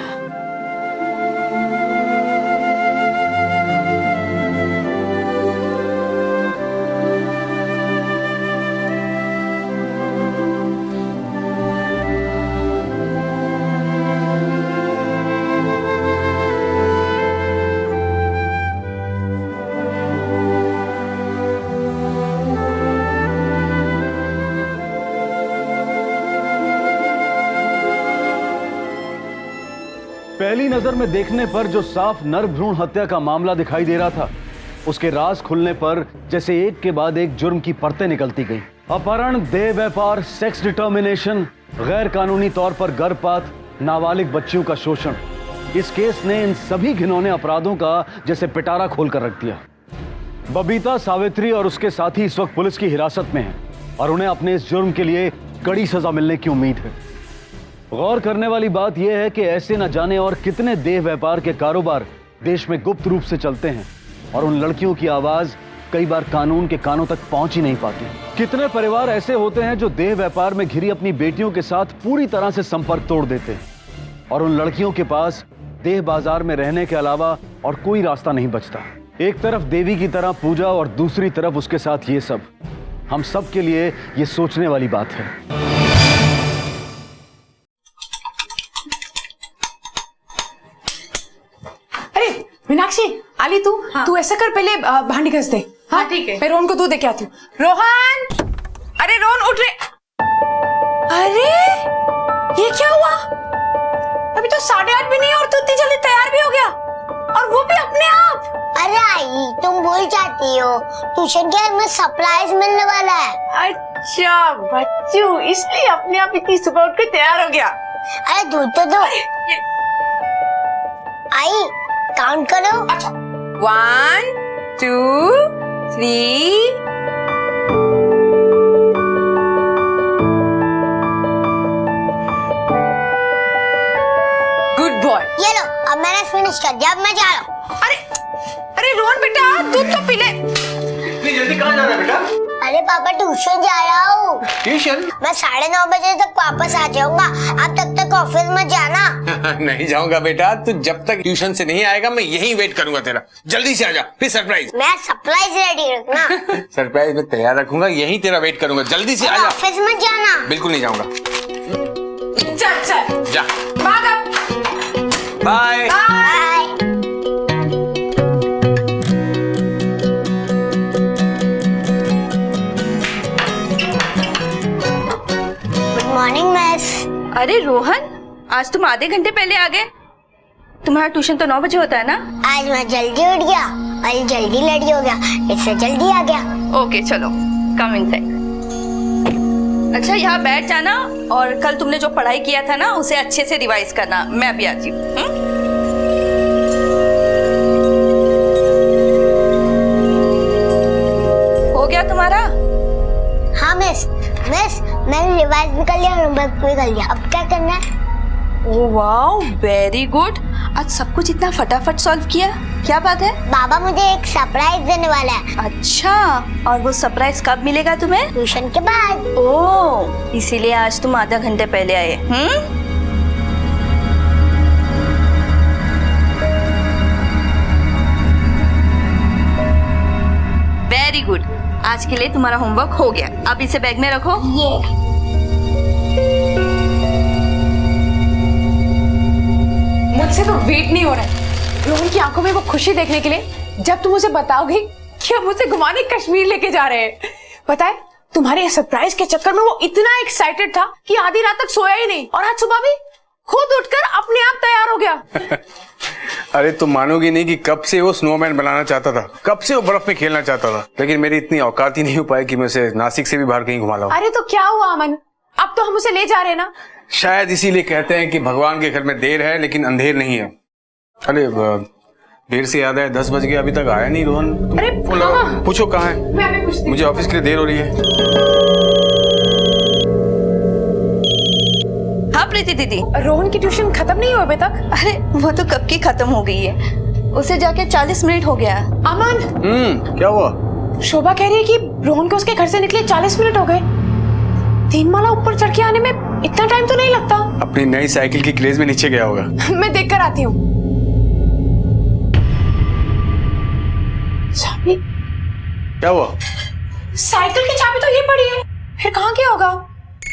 पहली नजर में देखने पर जो साफ नर भ्रूण हत्या का मामला दिखाई दे रहा था, उसके राज खुलने पर जैसे एक के बाद एक जुर्म की परतें निकलती गई। अपहरण, देह व्यापार, सेक्स डिटर्मिनेशन, गैर कानूनी तौर पर गर्भपात, नाबालिग बच्चियों का शोषण। इस केस ने इन सभी घिनौने अपराधों का जैसे पिटारा खोल कर रख दिया। बबीता, सावित्री और उसके साथी इस वक्त पुलिस की हिरासत में हैं और उन्हें अपने इस जुर्म के लिए कड़ी सजा मिलने की उम्मीद है। गौर करने वाली बात यह है कि ऐसे न जाने और कितने देह व्यापार के कारोबार देश में गुप्त रूप से चलते हैं और उन लड़कियों की आवाज कई बार कानून के कानों तक पहुंच ही नहीं पाती। कितने परिवार ऐसे होते हैं जो देह व्यापार में घिरी अपनी बेटियों के साथ पूरी तरह से संपर्क तोड़ देते हैं और उन लड़कियों के पास देह बाजार में रहने के अलावा और कोई रास्ता नहीं बचता। एक तरफ देवी की तरह पूजा और दूसरी तरफ उसके साथ ये सब। हम सब के लिए ये सोचने वाली बात है। मीनाक्षी, आली तू? हाँ। तू ऐसा कर, पहले भांडी घस दे। हाँ ठीक है। मैं रोहन को दूध दे के आती हूँ। रोहन! अरे रोहन उठ रे। अरे ये क्या हुआ? अभी तो 8:30 भी नहीं और तू इतनी जल्दी तैयार भी हो गया, और वो भी अपने आप। अरे आई, तुम भूल जाती हो, ट्यूशन के में सरप्राइज मिलने वाला है। अच्छा बच्चू, इसलिए अपने आप इतनी सुबह उठ के तैयार हो गया। अरे दूध तो दो। आई काउंट करो। अच्छा 1 2 3। Good boy. ये लो, अब मैंने फिनिश कर दिया, अब मैं जा रहा हूँ। अरे रोहन बेटा, दूध तो पी ले। इतनी जल्दी कहाँ जा रहा है बेटा? अरे पापा, ट्यूशन जा रहा हूँ। ट्यूशन? मैं 9:30 बजे तक वापस आ जाऊंगा, आप तब तक ऑफिस में जाना। नहीं जाऊंगा बेटा, तू जब तक ट्यूशन से नहीं आएगा मैं यहीं वेट करूंगा तेरा। जल्दी से आजा, फिर सरप्राइज। मैं सरप्राइज रेडी रखना। सरप्राइज में तैयार रखूंगा, यहीं तेरा वेट करूंगा। जल्दी से आजा। ऑफिस में जाना। बिल्कुल नहीं जाऊंगा। चल चल जा। बाय। Morning miss. अरे रोहन, आज तुम आधे घंटे पहले आ गए। तुम्हारा ट्यूशन तो 9 बजे होता है ना? आज मैं जल्दी उठ गया और जल्दी रेडी हो गया, इससे जल्दी आ गया। ओके चलो, कम इनसाइड। अच्छा यहाँ बैठ जाना और कल तुमने जो पढ़ाई किया था ना उसे अच्छे से रिवाइज करना। मैं अभी आती हूँ। हो गया तुम्हारा? हाँ मिस, मैंने रिवाइज भी कर लिया, होमवर्क भी कर लिया। अब क्या करना है? Oh wow, very good. आज सब कुछ इतना फटाफट सॉल्व किया, क्या बात है? बाबा मुझे एक सरप्राइज देने वाला है। अच्छा, और वो सरप्राइज कब मिलेगा तुम्हें? ट्यूशन के बाद। ओह, इसीलिए आज तुम आधा घंटे पहले आए। वेरी गुड, आज के लिए तुम्हारा होमवर्क हो गया। अब इसे बैग में रखो। मुझसे से तो वेट नहीं हो रहा है रोहन की आंखों में वो खुशी देखने के लिए जब तुम उसे बताओगी कि हम उसे घुमाने कश्मीर लेके जा रहे हैं। पता है तुम्हारे सरप्राइज के चक्कर में वो इतना एक्साइटेड था कि आधी रात तक सोया ही नहीं, और आज सुबह भी खुद उठकर अपने आप तैयार हो गया। अरे तुम मानोगी नहीं कि कब से वो स्नोमैन बनाना चाहता था, कब से वो बर्फ में खेलना चाहता था, लेकिन मेरी इतनी औकात ही नहीं हो पाई कि मैं उसे नासिक से भी बाहर कहीं घुमा लाऊं। अरे तो क्या हुआ अमन, अब तो हम उसे ले जा रहे हैं ना। शायद इसीलिए कहते हैं कि भगवान के घर में देर है लेकिन अंधेर नहीं है। अरे देर से याद है 10 बज गए, अभी तक आया नहीं रोहन। अरे हाँ। पूछो कहाँ है, मैं अभी पूछती हूँ। मुझे ऑफिस के लिए देर हो रही है। हाँ प्रीति दीदी, रोहन की ट्यूशन खत्म नहीं हुई अभी तक? अरे वो तो कब की खत्म हो गई है, उसे जाके 40 मिनट हो गया। अमन क्या हुआ? शोभा कह रही है कि रोहन को उसके घर से निकले 40 मिनट हो गए। 3 माला ऊपर चढ़ के आने में इतना टाइम तो नहीं लगता। अपनी नई साइकिल की क्रेज में नीचे गया होगा। मैं देख कर आती हूँ। चाबी? क्या हुआ? साइकिल की चाबी तो ये पड़ी है, फिर कहाँ गया होगा?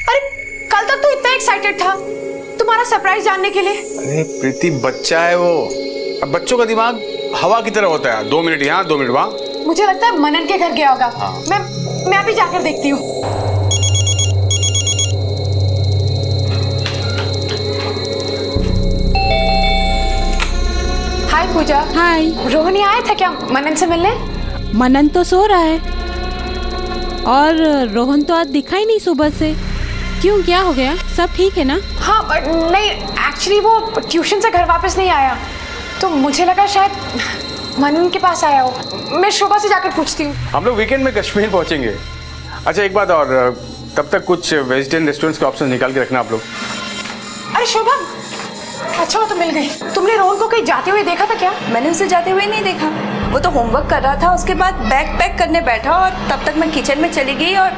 अरे कल तक तो इतना एक्साइटेड था तुम्हारा सरप्राइज जानने के लिए। अरे प्रीति बच्चा है वो, अब बच्चों का दिमाग हवा की तरह होता है, 2 मिनट यहाँ 2 मिनट वहाँ। मुझे लगता है मनन के घर गया होगा। मैं अभी जाकर देखती हूँ। हाय पूजा। हाय। रोहन आया था क्या मनन से मिलने? मनन तो सो रहा है और रोहन तो आज दिखा ही नहीं सुबह से। क्यों, क्या हो गया? सब ठीक है ना? हाँ नहीं, एक्चुअली वो ट्यूशन से घर वापस नहीं आया तो मुझे लगा शायद मनन के पास आया हो। मैं शोभा से जाकर पूछती हूँ। हम लोग वीकेंड में कश्मीर पहुंचेंगे। अच्छा एक बात और, तब तक कुछ वेजिटेरियन रेस्टोरेंट्स के ऑप्शन निकाल के रखना आप लोग। अरे शोभा, अच्छा वो तो मिल गई। तुमने रोहन को कहीं जाते हुए देखा था क्या? मैंने उसे जाते हुए नहीं देखा, वो तो होमवर्क कर रहा था। उसके बाद बैग पैक करने बैठा और तब तक मैं किचन में चली गई और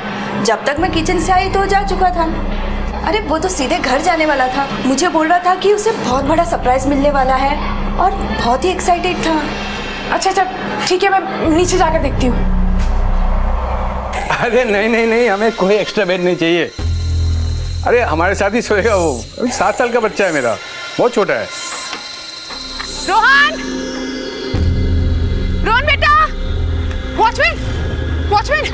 जब तक मैं किचन से आई तो जा चुका था। अरे वो तो सीधे घर जाने वाला था, मुझे बोल रहा था कि उसे बहुत बड़ा सरप्राइज मिलने वाला है और बहुत ही एक्साइटेड था। अच्छा ठीक है, मैं नीचे जाकर देखती हूँ। अरे नहीं, हमें कोई एक्स्ट्रा बेड नहीं चाहिए। अरे हमारे साथ ही सोएगा वो, 7 साल का बच्चा है मेरा, बहुत छोटा है। रोहन बेटा, वॉचमैन।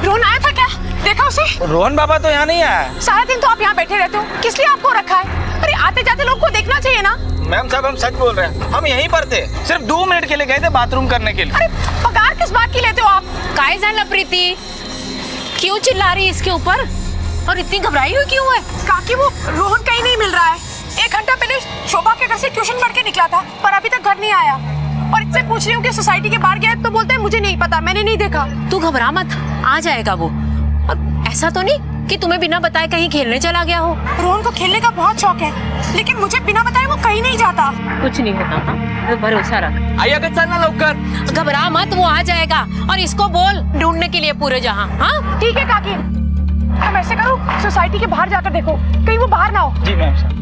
रोहन आया था क्या? देखा उसे? रोहन बाबा तो यहाँ नहीं आया। सारा दिन तो आप यहाँ बैठे रहते हो, किस लिए आपको रखा है? अरे आते जाते लोग को देखना चाहिए ना। मैम साहब हम सच बोल रहे हैं, हम यहीं पर थे, सिर्फ 2 मिनट के लिए गए थे बाथरूम करने के लिए। अरे पगार किस बात की लेते हो आप? काय जान प्रीति, क्यों चिल्ला रही है इसके ऊपर और इतनी घबराई हुई क्यों है? काकी वो रोहन कहीं नहीं मिल रहा है। 1 घंटा पहले शोभा के घर से ट्यूशन पढ़ के निकला था पर अभी तक घर नहीं आया, और इससे पूछ रही हूँ कि सोसाइटी के बाहर गया तो बोलते हैं मुझे नहीं पता, मैंने नहीं देखा। तू घबरा मत, आ जाएगा वो। और ऐसा तो नहीं कि तुम्हें बिना बताए कहीं खेलने चला गया हो? रोहन को खेलने का बहुत शौक है, लेकिन मुझे बिना बताए वो कहीं नहीं जाता। कुछ नहीं होता था, भरोसा रख। आइए चलना लौकर। घबरा मत, वो आ जाएगा और इसको बोल ढूंढने के लिए पूरे जहां। हाँ ठीक है काकी, मैं ऐसे करूँ सोसाइटी के बाहर जाकर देखो, कहीं वो बाहर ना हो। जी मैम साहब।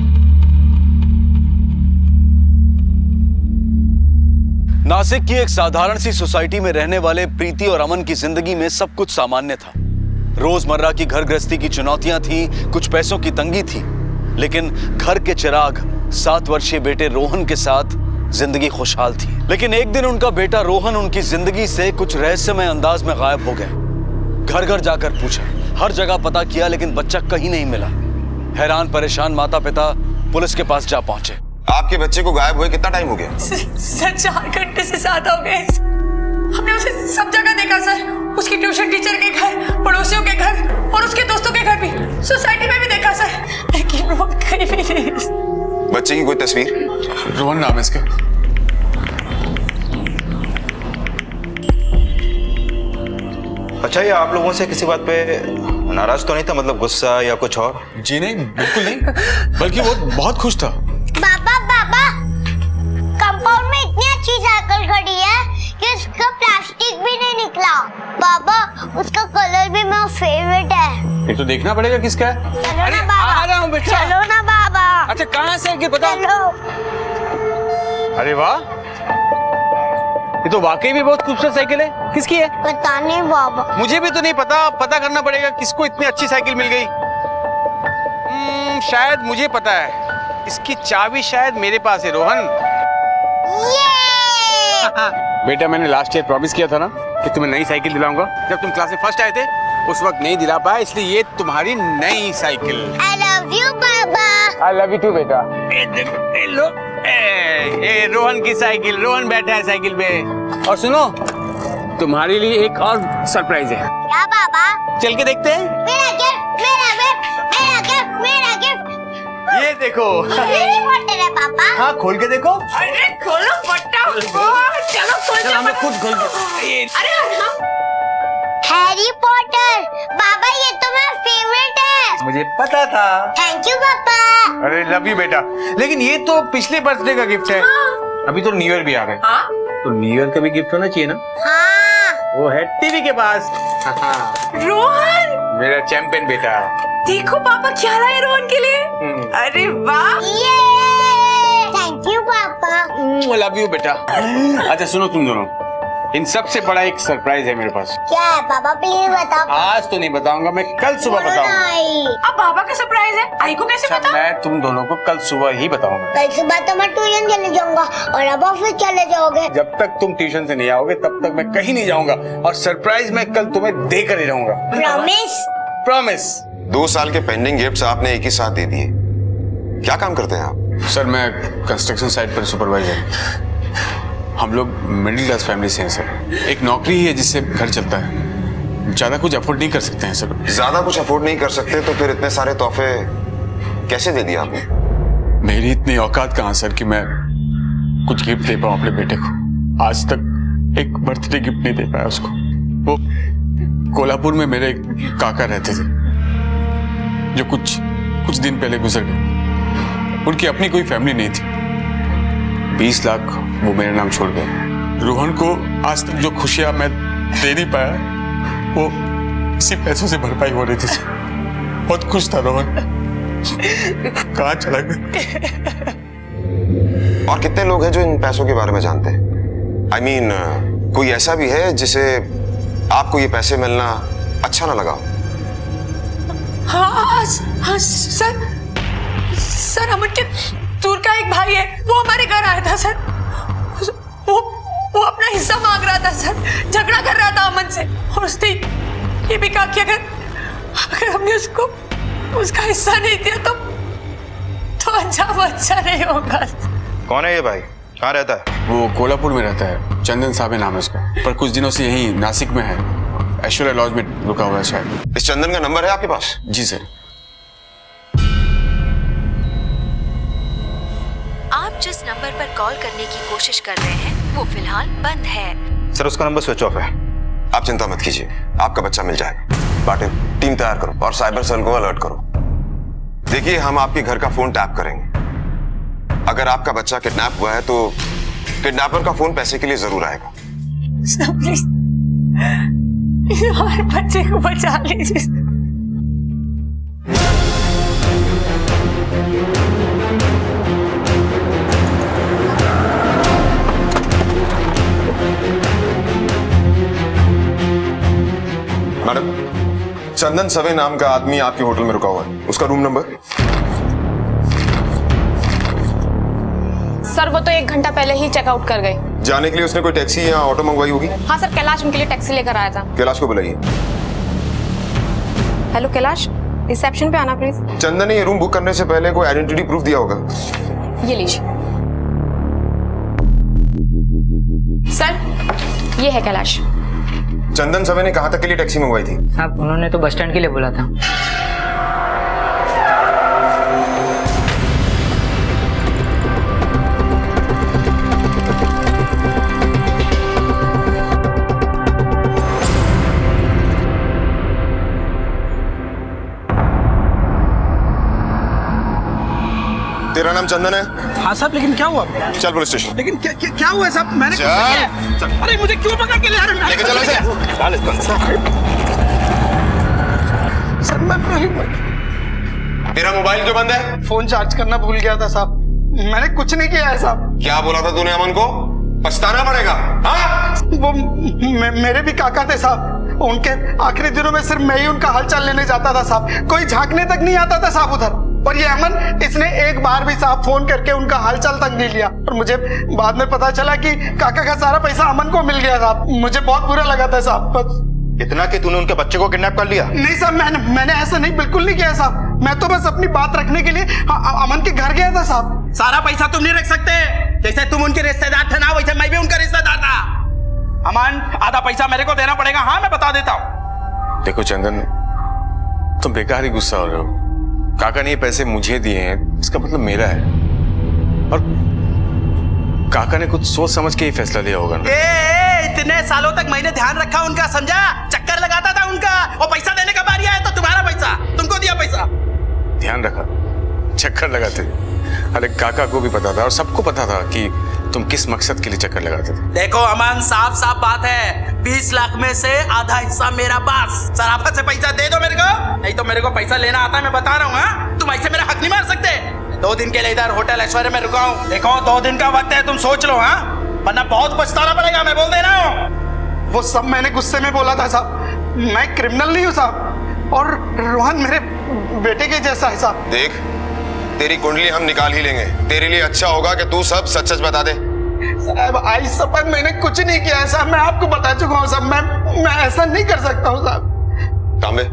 नासिक की एक साधारण सी सोसाइटी में रहने वाले प्रीति और अमन की जिंदगी में सब कुछ सामान्य था। रोजमर्रा की घर गृहस्थी की चुनौतियां थी, कुछ पैसों की तंगी थी, लेकिन घर के चिराग 7 वर्षीय बेटे रोहन के साथ जिंदगी खुशहाल थी। लेकिन एक दिन उनका बेटा रोहन उनकी जिंदगी से कुछ रहस्यमय अंदाज में गायब हो गए। घर घर जाकर पूछा, हर जगह पता किया, लेकिन बच्चा कहीं नहीं मिला। हैरान परेशान माता पिता पुलिस के पास जा पहुंचे। आपके बच्चे को गायब हुए कितना टाइम हो गया? सर 4 घंटे से ज्यादा हो गए। हमने उसे सब जगह देखा सर, उसकी ट्यूशन टीचर के घर, पड़ोसियों के घर और उसके दोस्तों के घर भी, सोसाइटी में भी देखा सर, लेकिन वो कहीं भी नहीं। बच्चे की कोई तस्वीर? रोहन नाम है इसका। अच्छा, ये आप लोगों से किसी बात पे नाराज तो नहीं था, मतलब गुस्सा या कुछ और? जी नहीं, बिल्कुल नहीं, बल्कि वो बहुत खुश था। बाबा, कंपाउंड में इतनी अच्छी साइकिल खड़ी है कि उसका प्लास्टिक भी नहीं निकला। बाबा, उसका कलर भी मेरा फेवरेट है। ये तो देखना पड़ेगा किसका है। चलो ना बाबा, आ रहा हूँ बेटा। चलो ना बाबा। अच्छा कहाँ से कि बताओ। अरे वाह, ये तो वाकई भी बहुत खूबसूरत साइकिल है। किसकी है? पता नहीं बाबा, मुझे भी तो नहीं पता करना पड़ेगा किसको इतनी अच्छी साइकिल मिल गई। शायद मुझे पता है, इसकी चाबी शायद मेरे पास है रोहन। बेटा मैंने लास्ट ईयर प्रॉमिस किया था ना कि तुम्हें नई साइकिल दिलाऊंगा। जब तुम क्लास में फर्स्ट आए थे उस वक्त नहीं दिला पाया, इसलिए ये तुम्हारी नई cycle. I love you, Baba. I love you too बेटा। ए, रोहन की साइकिल, रोहन बैठा है साइकिल पे। और सुनो, तुम्हारे लिए एक और सरप्राइज है। क्या बाबा? चल के देखते हैं। मेरा गिफ्ट, मेरा गिफ्ट, मेरा गिफ्ट, मेरा गिफ्ट। ये देखो। हैरी पॉटर है पापा। हाँ खोल के देखो। अरे खोलो फटाफट। चलो खोल चल हमें खुद खोल के। अरे हैरी पॉटर बाबा, ये तो मेरा फेवरेट है। मुझे पता था। थैंक यू पापा। अरे लव यू बेटा, लेकिन ये तो पिछले बर्थडे का गिफ्ट है। अभी तो न्यू ईयर भी आ गए। तो न्यू ईयर का भी गिफ्ट होना चाहिए ना। वो है टीवी के पास। रोहन, मेरा चैंपियन बेटा। देखो पापा क्या लाए रोहन के लिए। अरे वाह। थैंक यू पापा। लव यू बेटा। अच्छा सुनो तुम दोनों, इन सबसे बड़ा एक सरप्राइज है मेरे पास। क्या है पापा, प्लीज बताओ। आज तो नहीं बताऊंगा, मैं कल सुबह बताऊंगा। अब पापा का सरप्राइज है, आई को कैसे पता? मैं तुम दोनों को कल सुबह ही बताऊंगा। कल सुबह तो मैं ट्यूशन चले जाऊंगा और अब ऑफिस चले जाओगे। जब तक तुम ट्यूशन से नहीं आओगे तब तक मैं कहीं नहीं जाऊंगा, और सरप्राइज मैं कल तुम्हें देकर ही रहूंगा। प्रॉमिस? प्रॉमिस। 2 साल के पेंडिंग गिफ्ट्स आपने एक ही साथ दे दिए। क्या काम करते हैं आप? सर मैं कंस्ट्रक्शन साइट पर सुपरवाइजर। हम लोग मिडिल क्लास फैमिली से हैं सर। एक नौकरी ही है जिससे घर चलता है, ज्यादा कुछ अफोर्ड नहीं कर सकते हैं सर। ज्यादा कुछ अफोर्ड नहीं कर सकते तो फिर इतने सारे तोहफे कैसे दे दिए आपने? मेरी इतनी औकात कहाँ सर कि मैं कुछ गिफ्ट दे पाऊँ अपने बेटे को। आज तक एक बर्थडे गिफ्ट नहीं दे पाया उसको। वो कोल्हापुर में मेरे काका रहते थे जो कुछ दिन पहले गुजर गए। उनकी अपनी कोई फैमिली नहीं थी। 20 लाख वो मेरे नाम छोड़ गए। रोहन को आज तक जो खुशियां मैं दे नहीं पाया वो इसी पैसों से भरपाई हो रही थी। बहुत खुश था रोहन, कहाँ चला गया। और कितने लोग हैं जो इन पैसों के बारे में जानते हैं? I mean, कोई ऐसा भी है जिसे आपको ये पैसे मिलना अच्छा ना लगा? हाँ सर अमन के दूर का एक भाई है, वो हमारे घर आया था सर। वो अपना हिस्सा मांग रहा था सर, झगड़ा कर रहा था अमन से, और उसने ये भी कहा कि अगर हमने उसको उसका हिस्सा नहीं दिया तो अंजाम अच्छा नहीं होगा। कौन है ये भाई? कहाँ रहता है? वो कोल्हापुर में रहता है, चंदन साहब नाम है उसका, पर कुछ दिनों से यही नासिक में है, ऐश्वर्या लॉज में रुका हुआ है शायद। इस चंदन का नंबर है आपके पास? जी सर। आप जिस नंबर पर कॉल करने की कोशिश कर रहे हैं वो फिलहाल बंद है। सर उसका नंबर स्विच ऑफ है। आप चिंता मत कीजिए, आपका बच्चा मिल जाएगा। पाटिल टीम तैयार करो और साइबर सेल को अलर्ट करो। देखिए हम आपके घर का फोन टैप करेंगे। अगर आपका बच्चा किडनैप हुआ है तो किडनैपर का फोन पैसे के लिए जरूर आएगा। हमारे बच्चे को बचा लीजिए। मैडम, चंदन सवे नाम का आदमी आपके होटल में रुका हुआ है, उसका रूम नंबर? सर वो तो 1 घंटा पहले ही चेकआउट कर गए। जाने के लिए उसने कोई टैक्सी या ऑटो मंगवाई होगी? हाँ सर, कैलाश उनके लिए टैक्सी लेकर आया था। कैलाश को बुलाइए। हेलो कैलाश, रिसेप्शन पे आना प्लीज। चंदन ने ये रूम बुक करने से पहले कोई आइडेंटिटी प्रूफ दिया होगा? ये लीजिए सर, ये है कैलाश। चंदन सवे ने कहाँ तक के लिए टैक्सी मंगवाई थी? साहब उन्होंने तो बस स्टैंड के लिए बोला था। तेरा नाम चंदन है? हाँ साहब, लेकिन क्या हुआ? चल पुलिस स्टेशन। लेकिन क्या हुआ साहब? मैंने चल। अरे मुझे क्यों पकड़ के ले आ रहे हैं? लेके चलो इसे। सर तेरा मोबाइल क्यों बंद है? फोन चार्ज करना भूल गया था साहब। मैंने कुछ नहीं किया है साहब। क्या बोला था तूने अमन को? पछताना पड़ेगा। हाँ? वो मेरे भी काका थे साहब, उनके आखिरी दिनों में सिर्फ मैं ही उनका हालचाल लेने जाता था साहब, कोई झांकने तक नहीं आता था साहब उधर। और ये अमन, इसने एक बार भी साहब फोन करके उनका हालचाल तक नहीं लिया। और मुझे बाद में पता चला कि काका का सारा पैसा अमन को मिल गया साहब। मुझे बहुत बुरा लगा था साहब। बस इतना कि तूने उनके बच्चे को किडनैप कर लिया? नहीं साहब, मैंने ऐसा नहीं, बिल्कुल नहीं किया साहब। मैं तो बस अपनी बात रखने के लिए अमन के घर गया था साहब। सारा पैसा तुम नहीं रख सकते। जैसे तुम उनके रिश्तेदार थे ना, वैसे मैं भी उनका रिश्तेदार था। अमन, आधा पैसा मेरे को देना पड़ेगा। हाँ, मैं बता देता हूँ। देखो चंदन, तुम बेकार ही गुस्सा हो रहे हो। काका ने ये पैसे मुझे दिए हैं, इसका मतलब मेरा है। और काका ने कुछ सोच समझ के ही फैसला लिया होगा ना। इतने सालों तक मैंने ध्यान रखा उनका, समझा? चक्कर लगाता था उनका, और पैसा देने का बारी आया तो तुम्हारा पैसा तुमको दिया पैसा। ध्यान रखा, चक्कर लगाते। अरे काका को भी पता था और सबको पता था कि तुम किस मकसद के लिए चक्कर लगाते थे। देखो अमन, साफ साफ बात है, 20 लाख में से आधा हिस्सा मेरा पास। सराफत से पैसा दे दो मेरे को, नहीं तो मेरे को पैसा लेना आता है, मैं बता रहा हूँ। हाँ, तुम ऐसे मेरा हक नहीं मार सकते। 2 दिन के लिए इधर होटल ऐश्वर्य में रुका हूँ। देखो 2 दिन का वक्त है, तुम सोच लो। हाँ, वरना बहुत पछताना पड़ेगा, मैं बोल दे रहा हूँ। वो सब मैंने गुस्से में बोला था साहब। मैं क्रिमिनल नहीं हूँ साहब, और रोहन मेरे बेटे के जैसा है साहब। देख, तेरी कुंडली हम निकाल ही लेंगे। तेरे लिए अच्छा होगा कि तू सब सच सच बता दे। साहब आज शपथ मैंने कुछ नहीं किया है साहब, मैं आपको बता चुका हूँ साहब। मैं ऐसा नहीं कर सकता हूँ साहब। तांबे,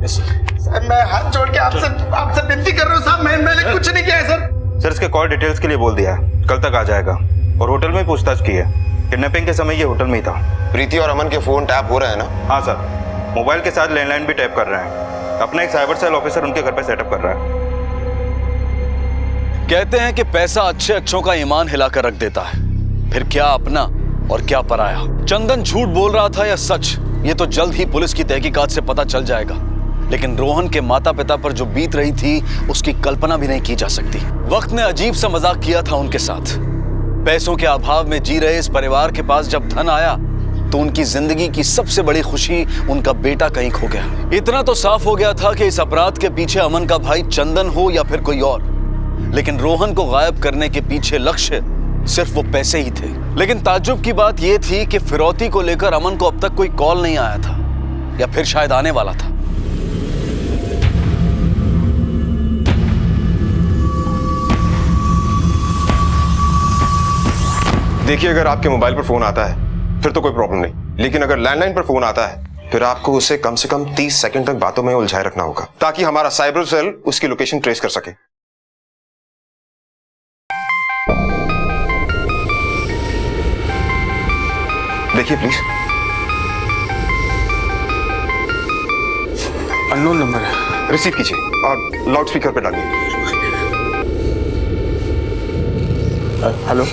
साहब मैं हाथ जोड़ के आपसे विनती कर रहा हूँ साहब, मैंने कुछ नहीं किया है सर। सर, इसके कॉल डिटेल्स के लिए बोल दिया है, कल तक आ जाएगा। और होटल में पूछताछ की है, किडनैपिंग के समय ये होटल में ही था। प्रीति और अमन के फोन टैप हो रहे हैं ना? हाँ सर, मोबाइल के साथ लैंडलाइन भी टैप कर रहे हैं। अपना एक साइबर सेल ऑफिसर उनके घर पे सेटअप कर रहा है। कहते हैं कि पैसा अच्छे अच्छों का ईमान हिलाकर रख देता है, फिर क्या अपना और क्या पराया। चंदन झूठ बोल रहा था या सच, ये तो जल्द ही पुलिस की तहकीकात से पता चल जाएगा। लेकिन रोहन के माता पिता पर जो बीत रही थी, उसकी कल्पना भी नहीं की जा सकती। वक्त ने अजीब सा मजाक किया था उनके साथ। पैसों के अभाव में जी रहे इस परिवार के पास जब धन आया, तो उनकी जिंदगी की सबसे बड़ी खुशी उनका बेटा कहीं खो गया। इतना तो साफ हो गया था कि इस अपराध के पीछे अमन का भाई चंदन हो या फिर कोई और, लेकिन रोहन को गायब करने के पीछे लक्ष्य सिर्फ वो पैसे ही थे। लेकिन ताज्जुब की बात यह थी कि फिरौती को लेकर अमन को अब तक कोई कॉल नहीं आया था, या फिर शायद आने वाला था। देखिए, अगर आपके मोबाइल पर फोन आता है फिर तो कोई प्रॉब्लम नहीं, लेकिन अगर लैंडलाइन पर फोन आता है फिर आपको उसे कम से कम 30 सेकंड तक बातों में उलझाए रखना होगा, ताकि हमारा साइबर सेल उसकी लोकेशन ट्रेस कर सके। देखिए प्लीज। अननोन नंबर है। रिसीव कीजिए और लाउड स्पीकर पे डालिए। हेलो।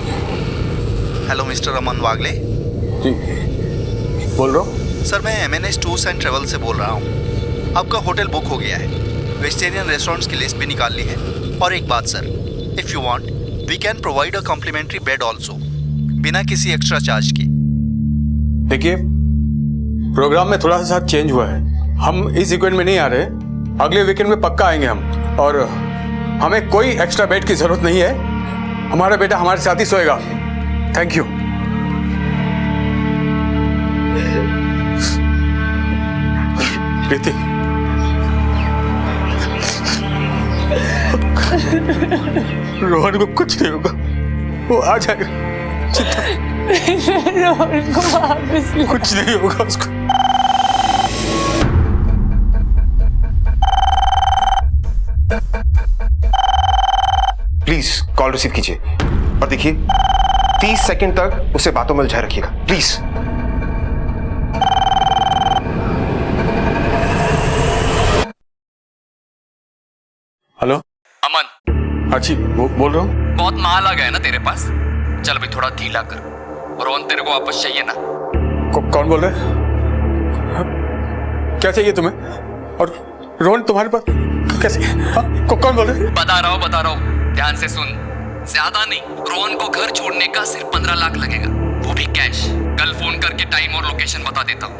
हेलो मिस्टर अमन वागले जी, बोल रहा हूँ सर। मैं MNS टूर्स एंड ट्रेवल से बोल रहा हूँ। आपका होटल बुक हो गया है, वेजिटेरियन रेस्टोरेंट्स की लिस्ट भी निकाल ली है। और एक बात sir, if you want we can provide a complimentary bed also, बिना किसी एक्स्ट्रा चार्ज की। देखिए, प्रोग्राम में थोड़ा सा चेंज हुआ है। हम इस वीकेंड में नहीं आ रहे, अगले वीकेंड में पक्का आएंगे हम। और हमें कोई एक्स्ट्रा बेड की जरूरत नहीं है, हमारा बेटा हमारे साथ ही सोएगा। Thank you. प्रीति, रोहन को कुछ नहीं होगा, वो आ जाएगा। रोहन को वापस ला। कुछ नहीं होगा उसको। प्लीज कॉल रिसीव कीजिए और देखिए 30 सेकंड तक उसे बातों में उलझाए रखिएगा प्लीज। हेलो अमन। हाँ जी, बोल रहा हूँ। बहुत माल आ गया है ना तेरे पास, चल अभी थोड़ा ढीला कर। रोहन तेरे को वापस चाहिए ना? कौन बोल रहा है? क्या चाहिए तुम्हें? और रोहन तुम्हारे पास कैसे? कौन बोल रहा है? बता रहा हूँ, ध्यान से सुन। ज्यादा नहीं, रोहन को घर छोड़ने का सिर्फ 15 लाख लगेगा, वो भी कैश। कल फोन करके टाइम और लोकेशन बता देता हूँ।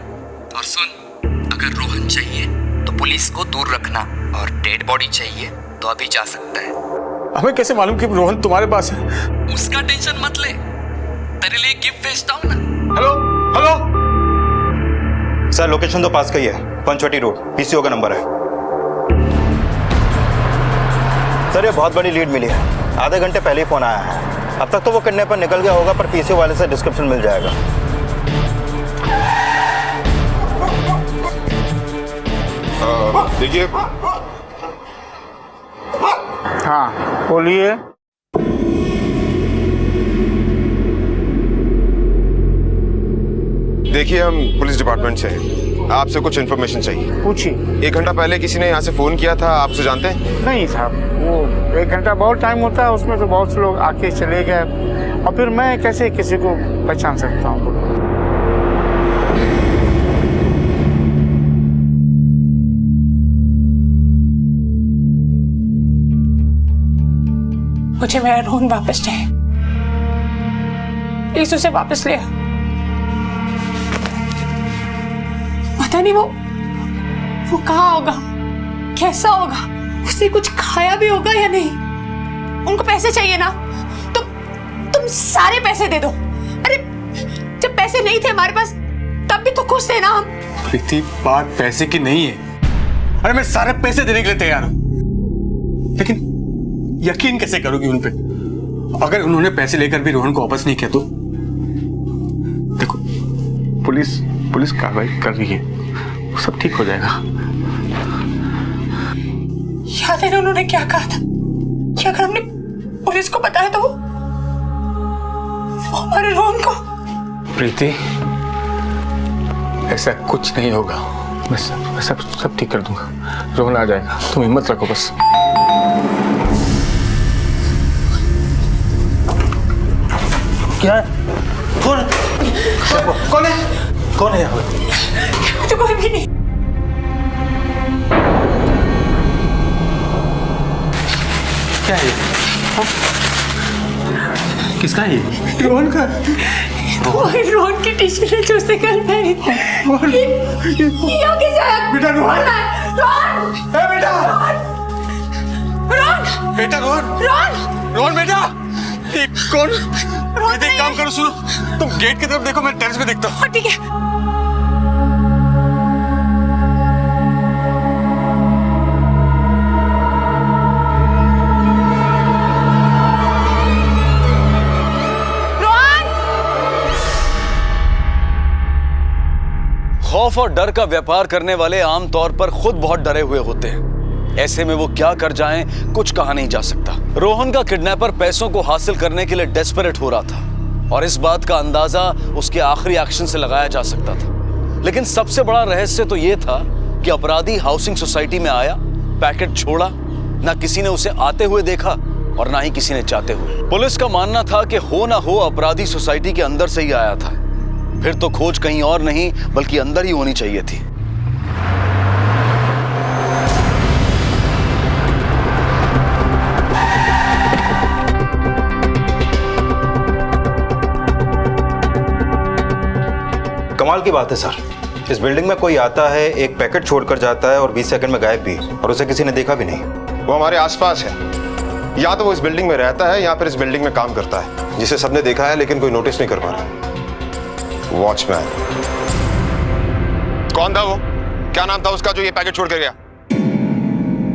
और सुन, अगर रोहन चाहिए तो पुलिस को दूर रखना, और डेड बॉडी चाहिए तो अभी जा सकता है। हमें कैसे मालूम कि रोहन तुम्हारे पास है? उसका टेंशन मत ले, तेरे लिए गिफ्ट भेजता हूँ ना। हेलो हेलो सर लोकेशन तो पास का ही है, पंचवटी रोड, पीसीओ का नंबर है। सर ये बहुत बड़ी लीड मिली है, आधे घंटे पहले ही फोन आया है। अब तक तो वो किडनैपर निकल गया होगा, पर पीसीओ वाले से डिस्क्रिप्शन मिल जाएगा। देखिए। हाँ बोलिए। देखिए हम पुलिस डिपार्टमेंट से हैं, आपसे कुछ इन्फॉर्मेशन चाहिए। पूछिए। 1 घंटा पहले किसी ने यहाँ से फोन किया था, आप उसे जानते हैं? नहीं साहब, वो 1 घंटा बहुत टाइम होता है, उसमें तो बहुत से लोग आके चले गए, और फिर मैं कैसे किसी को पहचान सकता हूँ? मुझे मेरा रोहन वापस चाहिए, प्लीज उसे वापस ले। पता नहीं वो कहाँ होगा, कैसा होगा, उसने कुछ खाया भी होगा या नहीं। उनको पैसे चाहिए ना, तुम सारे पैसे दे दो। अरे जब पैसे नहीं थे हमारे पास तब भी तो खुश थे ना हम। प्रीति, बात पैसे की नहीं है। अरे मैं सारे पैसे देने के लिए तैयार हूं, लेकिन यकीन कैसे करोगी उन पे? अगर उन्होंने पैसे लेकर भी रोहन को वापस नहीं किया तो? देखो, पुलिस कार्रवाई कर रही है, वो सब ठीक हो जाएगा। याद है ना उन्होंने क्या कहा था कि अगर हमने पुलिस को बताया तो वो हमारे रोहन को। प्रीति, ऐसा कुछ नहीं होगा, मैं सब ठीक कर दूंगा। रोहन आ जाएगा, तुम हिम्मत रखो बस। क्या है? कौन है? कौन है यहाँ पे? तो कोई भी नहीं। क्या है? किसका है? रोहन का। रोहन की टी-शर्ट है जो उसने कल पहनी थी। ये आगे जाए। बेटा रोहन। रोहन। बेटा। रोहन। बेटा रोहन। रोहन। रोहन बेटा। ये कौन? एक काम करो, सुनो, तुम गेट की तरफ देखो, मैं टेरेस पे देखता हूँ। ठीक है। खौफ और डर का व्यापार करने वाले आमतौर पर खुद बहुत डरे हुए होते हैं। ऐसे में वो क्या कर जाएं, कुछ कहा नहीं जा सकता। रोहन का किडनैपर पैसों को हासिल करने के लिए डेस्परेट हो रहा था और इस बात का अंदाजा उसके आखिरी एक्शन से लगाया जा सकता था। लेकिन सबसे बड़ा रहस्य तो यह था कि अपराधी हाउसिंग सोसाइटी में आया, पैकेट छोड़ा, ना किसी ने उसे आते हुए देखा और ना ही किसी ने जाते हुए। पुलिस का मानना था कि हो ना हो अपराधी सोसाइटी के अंदर से ही आया था, फिर तो खोज कहीं और नहीं बल्कि अंदर ही होनी चाहिए थी। कमाल की बात है सर, इस बिल्डिंग में कोई आता है, एक पैकेट छोड़कर जाता है और 20 सेकंड में गायब भी, और उसे किसी ने देखा भी नहीं। वो हमारे आसपास है, या तो वो इस बिल्डिंग में रहता है या फिर इस बिल्डिंग में काम करता है, जिसे सबने देखा है लेकिन कोई नोटिस नहीं कर पा रहा। वॉचमैन। कौन था वो? क्या नाम था उसका जो ये पैकेट छोड़ कर गया?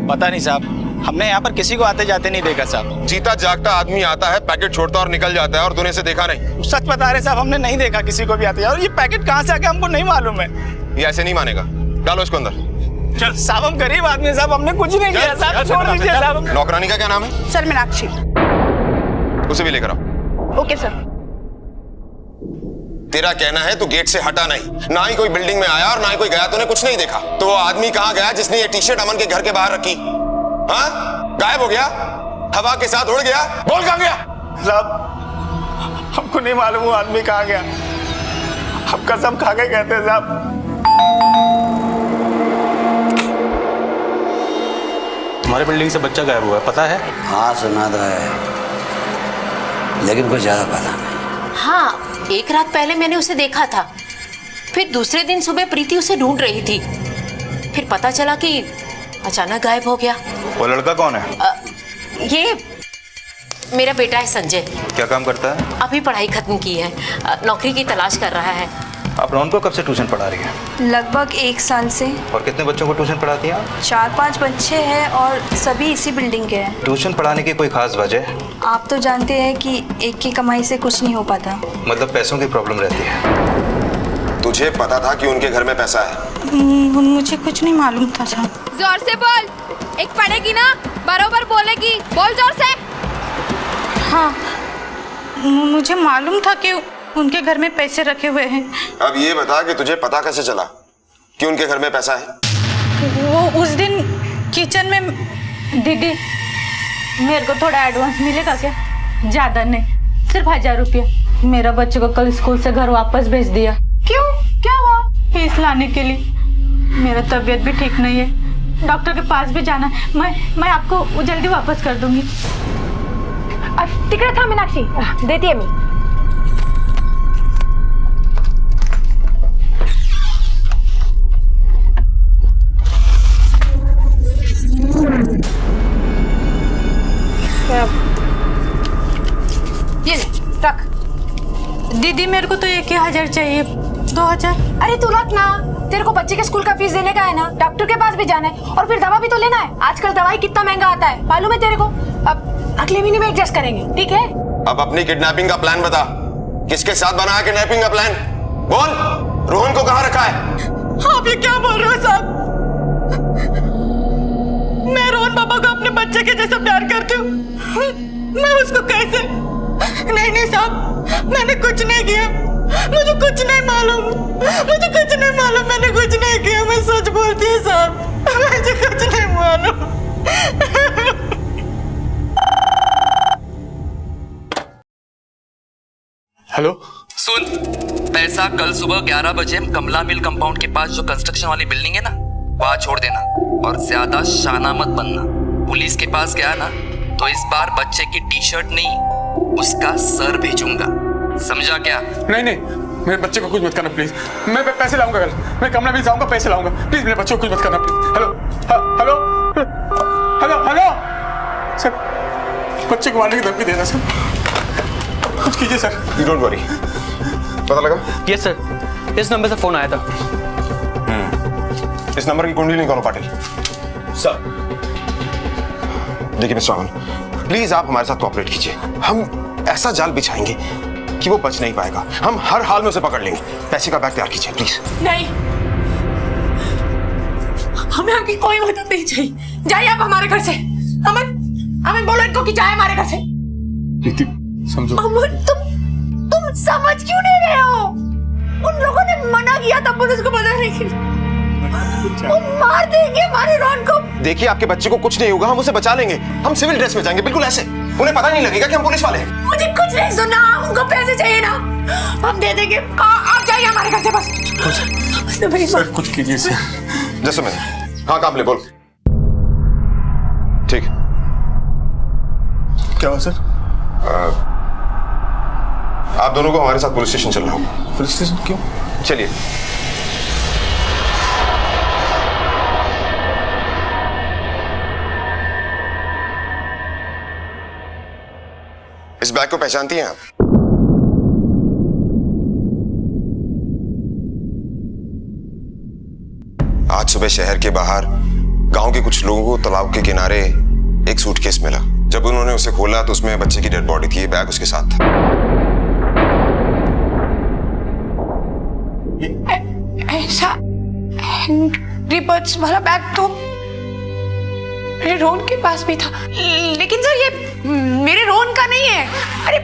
पता नहीं साहब, हमने यहाँ पर किसी को आते जाते नहीं देखा साहब। जीता जागता आदमी आता है, पैकेट छोड़ता और निकल जाता है और तूने इसे देखा नहीं? सच बता रहे साहब, हमने नहीं देखा किसी को भी आते। और ये पैकेट कहाँ से आ गया हमको नहीं मालूम है। ये ऐसे नहीं मानेगा, डालो इसको अंदर। चल साहब, हम गरीब आदमी साहब, हमने कुछ नहीं किया साहब, छोड़ दीजिए साहब। नौकरानी का क्या नाम है? सर मीनाक्षी। उसे भी लेकर आओ। Okay sir. तेरा कहना है तू गेट से हटा नहीं, ना ही कोई बिल्डिंग में आया और ना ही कोई गया, तूने कुछ नहीं देखा। तो वो आदमी कहाँ गया जिसने ये टी-शर्ट अमन के घर के बाहर रखी? हाँ? गायब हो गया, हवा के साथ उड़ गया, बोल कहाँ गया? साहब हमको नहीं मालूम वो आदमी कहाँ गया, हम कसम खा के कहते हैं साहब। तुम्हारे बिल्डिंग से बच्चा गायब हुआ है, पता है? हाँ सुना तो है, लेकिन कुछ ज्यादा पता नहीं। हाँ, एक रात पहले मैंने उसे देखा था, फिर दूसरे दिन सुबह प्रीति उसे ढूंढ रही थी, फिर पता चला कि अचानक गायब हो गया। वो लड़का कौन है? ये मेरा बेटा है संजय। क्या काम करता है? अभी पढ़ाई खत्म की है, नौकरी की तलाश कर रहा है। आप रोहन को कब से ट्यूशन पढ़ा रही हैं? लगभग 1 साल से। और कितने बच्चों को ट्यूशन पढ़ाती हैं आप? 4-5 बच्चे हैं और सभी इसी बिल्डिंग के हैं। ट्यूशन पढ़ाने की कोई खास वजह? आप तो जानते हैं कि एक की कमाई से कुछ नहीं हो पाता। मतलब पैसों की प्रॉब्लम रहती है। तुझे पता था कि उनके घर में पैसा है? मुझे कुछ नहीं मालूम था सर। जोर से बोल, एक पढ़ेगी ना, बरोबर बोलेगी, बोल जोर से। हाँ, मुझे मालूम था कि उनके घर में पैसे रखे हुए हैं। अब ये बता कि तुझे पता कैसे चला कि उनके घर में पैसा है? वो उस दिन किचन में दीदी, मेरे को थोड़ा एडवांस मिलेगा क्या? ज़्यादा नहीं, सिर्फ 1000 रुपया। मेरा बच्चे को कल स्कूल से घर वापस भेज दिया। क्यों, क्या हुआ? फीस लाने के लिए। मेरा तबीयत भी ठीक नहीं है, डॉक्टर के पास भी जाना है। मैं आपको जल्दी वापस कर दूंगी। तिकडे था मीनाक्षी, देती है मी। ये रख। दीदी मेरे को तो 1000 चाहिए। 2000? अरे तू रख ना, तेरे को बच्चे के स्कूल का फीस देने का है ना, डॉक्टर के पास भी जाना है और फिर दवा भी तो लेना है। आजकल दवाई कितना महंगा आता है, मालूम है तेरे को? अब अगले महीने में एडजस्ट करेंगे, ठीक है? अब अपनी किडनैपिंग का प्लान बता। किसके साथ बना है किडनैपिंग का प्लान? बोल, रोहन को कहाँ रखा है? आप ये क्या बोल रहे हो साहब? मैं रोहन पापा को अपने बच्चे के जैसा प्यार करती हूँ। मैं उसको कैसे? नहीं साहब, मैंने कुछ नहीं किया। मुझे कुछ नहीं मालूम, मैंने कुछ नहीं किया। मैं सच बोलती हूँ साहब, मुझे कुछ नहीं मालूम। हेलो, सुन, पैसा कल सुबह 11 बजे कमला मिल कंपाउंड के पास जो कंस्ट्रक्शन वाली बिल्डिंग है ना, वहां छोड़ देना और ज्यादा शाना मत बनना। पुलिस के पास गया ना तो इस बार बच्चे की टी-शर्ट नहीं, उसका सर भेजूंगा, समझा क्या? नहीं, मेरे बच्चे को कुछ मत करना प्लीज। मैं पैसे लाऊंगा कल, मैं कमला मिल जाऊंगा, पैसे लाऊंगा। प्लीज मेरे बच्चे को कुछ मत करना प्लीज। हेलो सर, बच्चे को मारने की धमकी दे रहा सर, कुछ कीजिए सर। You don't worry. पता लगा? यस सर, इस नंबर से फोन आया था। इस नंबर की कुंडली निकालो पाटिल। सर देखिए मिस्टर रावल, प्लीज आप हमारे साथ कोऑपरेट कीजिए। हम ऐसा जाल बिछाएंगे कि वो बच नहीं पाएगा। हम हर हाल में उसे पकड़ लेंगे। पैसे का बैग तैयार कीजिए प्लीज। नहीं, हमें आपकी कोई मदद नहीं चाहिए। जाइए आप हमारे घर से। अमन बोलो इनको कि जाए हमारे घर से। समझो अमन, तुम समझ क्यों नहीं रहे हो? उन लोगों ने मना किया था पुलिस को बताने के लिए। वो मार देंगे हमारे रोहन को। देखिए आपके बच्चे को कुछ नहीं होगा, हम उसे बचा लेंगे। हम सिविल ड्रेस में जाएंगे, बिल्कुल ऐसे। उन्हें पता नहीं लगेगा कि हम पुलिस वाले हैं। मुझे कुछ नहीं सुनना, उनको पैसे चाहिए ना, हम दे देंगे। आप जाइए हमारे घर से बस। सर कुछ कीजिए सर। जैसे मैं, हाँ काम ले, बोल। ठीक। क्या हुआ सर? आप दोनों को हमारे साथ पुलिस स्टेशन चलना होगा। पुलिस स्टेशन क्यों? चलिए। इस बैग को पहचानती हैं आप? आज सुबह शहर के बाहर गांव के कुछ लोगों को तालाब के किनारे एक सूटकेस मिला। जब उन्होंने उसे खोला तो उसमें बच्चे की डेड बॉडी थी। ये बैग उसके साथ था। ऐसा एंग्री बर्ड्स वाला बैग तो मेरे रोहन के पास भी था, लेकिन सर ये मेरे रोहन का नहीं है। अरे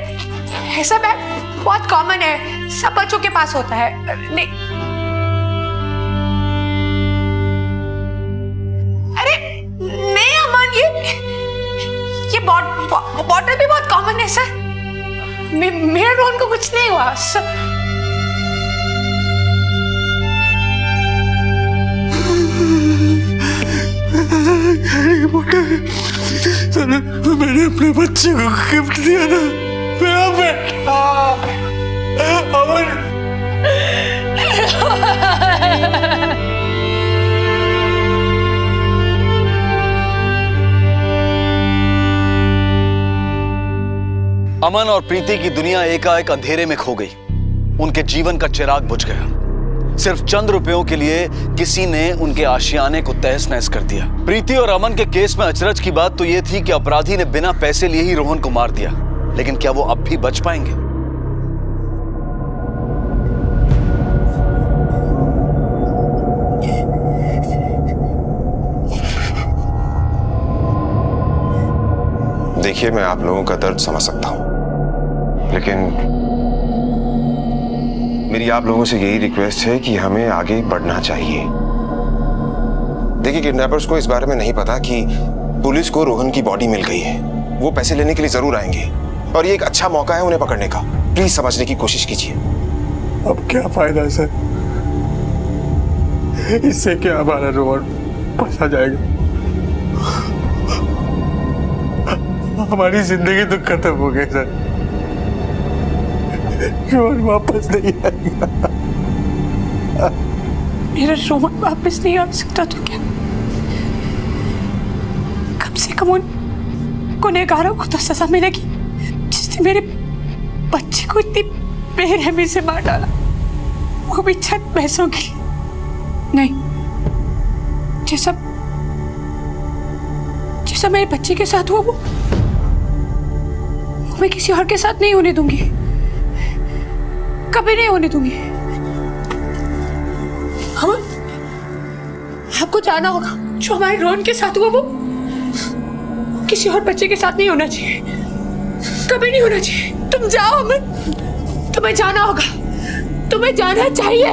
ऐसा बैग बहुत कॉमन है, सब बच्चों के पास होता है। नहीं, अरे नहीं अमन, ये बॉटल भी बहुत कॉमन है सर। मेरे रोहन को कुछ नहीं हुआ सर। मैंने अपने बच्चे को गिफ्ट दिया ना, मेरा बेटा अमन। अमन और प्रीति की दुनिया एकाएक अंधेरे में खो गई। उनके जीवन का चिराग बुझ गया। सिर्फ चंद रुपयों के लिए किसी ने उनके आशियाने को तहस नहस कर दिया। प्रीति और अमन के केस में अचरज की बात तो यह थी कि अपराधी ने बिना पैसे लिए ही रोहन को मार दिया, लेकिन क्या वो अब भी बच पाएंगे? देखिए, मैं आप लोगों का दर्द समझ सकता हूं, लेकिन मेरी आप लोगों से यही रिक्वेस्ट है कि हमें आगे बढ़ना चाहिए। देखिए, किडनैपर्स को इस बारे में नहीं पता कि पुलिस को रोहन की बॉडी मिल गई है। वो पैसे लेने के लिए जरूर आएंगे और ये एक अच्छा मौका है उन्हें पकड़ने का। प्लीज समझने की कोशिश कीजिए। अब क्या फायदा है सर, इससे क्या हमारा रोहन फंसा जाएगा? हमारी जिंदगी तो खत्म हो गई सर, रोहन वापस नहीं आएगा। मेरा रोहन वापस नहीं आ सकता तो क्या, कम से कम उन गुनहगारों को तो सजा मिलेगी जिसने मेरे बच्चे को इतनी बेरहमी से मार डाला, वो भी चंद पैसों के लिए। नहीं, जैसा मेरे बच्चे के साथ हुआ वो मैं किसी और के साथ नहीं होने दूंगी, कभी नहीं होने दूंगी। हम आपको जाना होगा, जो हमारे रोहन के साथ हुआ वो किसी और बच्चे के साथ नहीं होना चाहिए, कभी नहीं होना चाहिए। तुम जाओ अमन, तुम्हें जाना होगा, तुम्हें जाना चाहिए।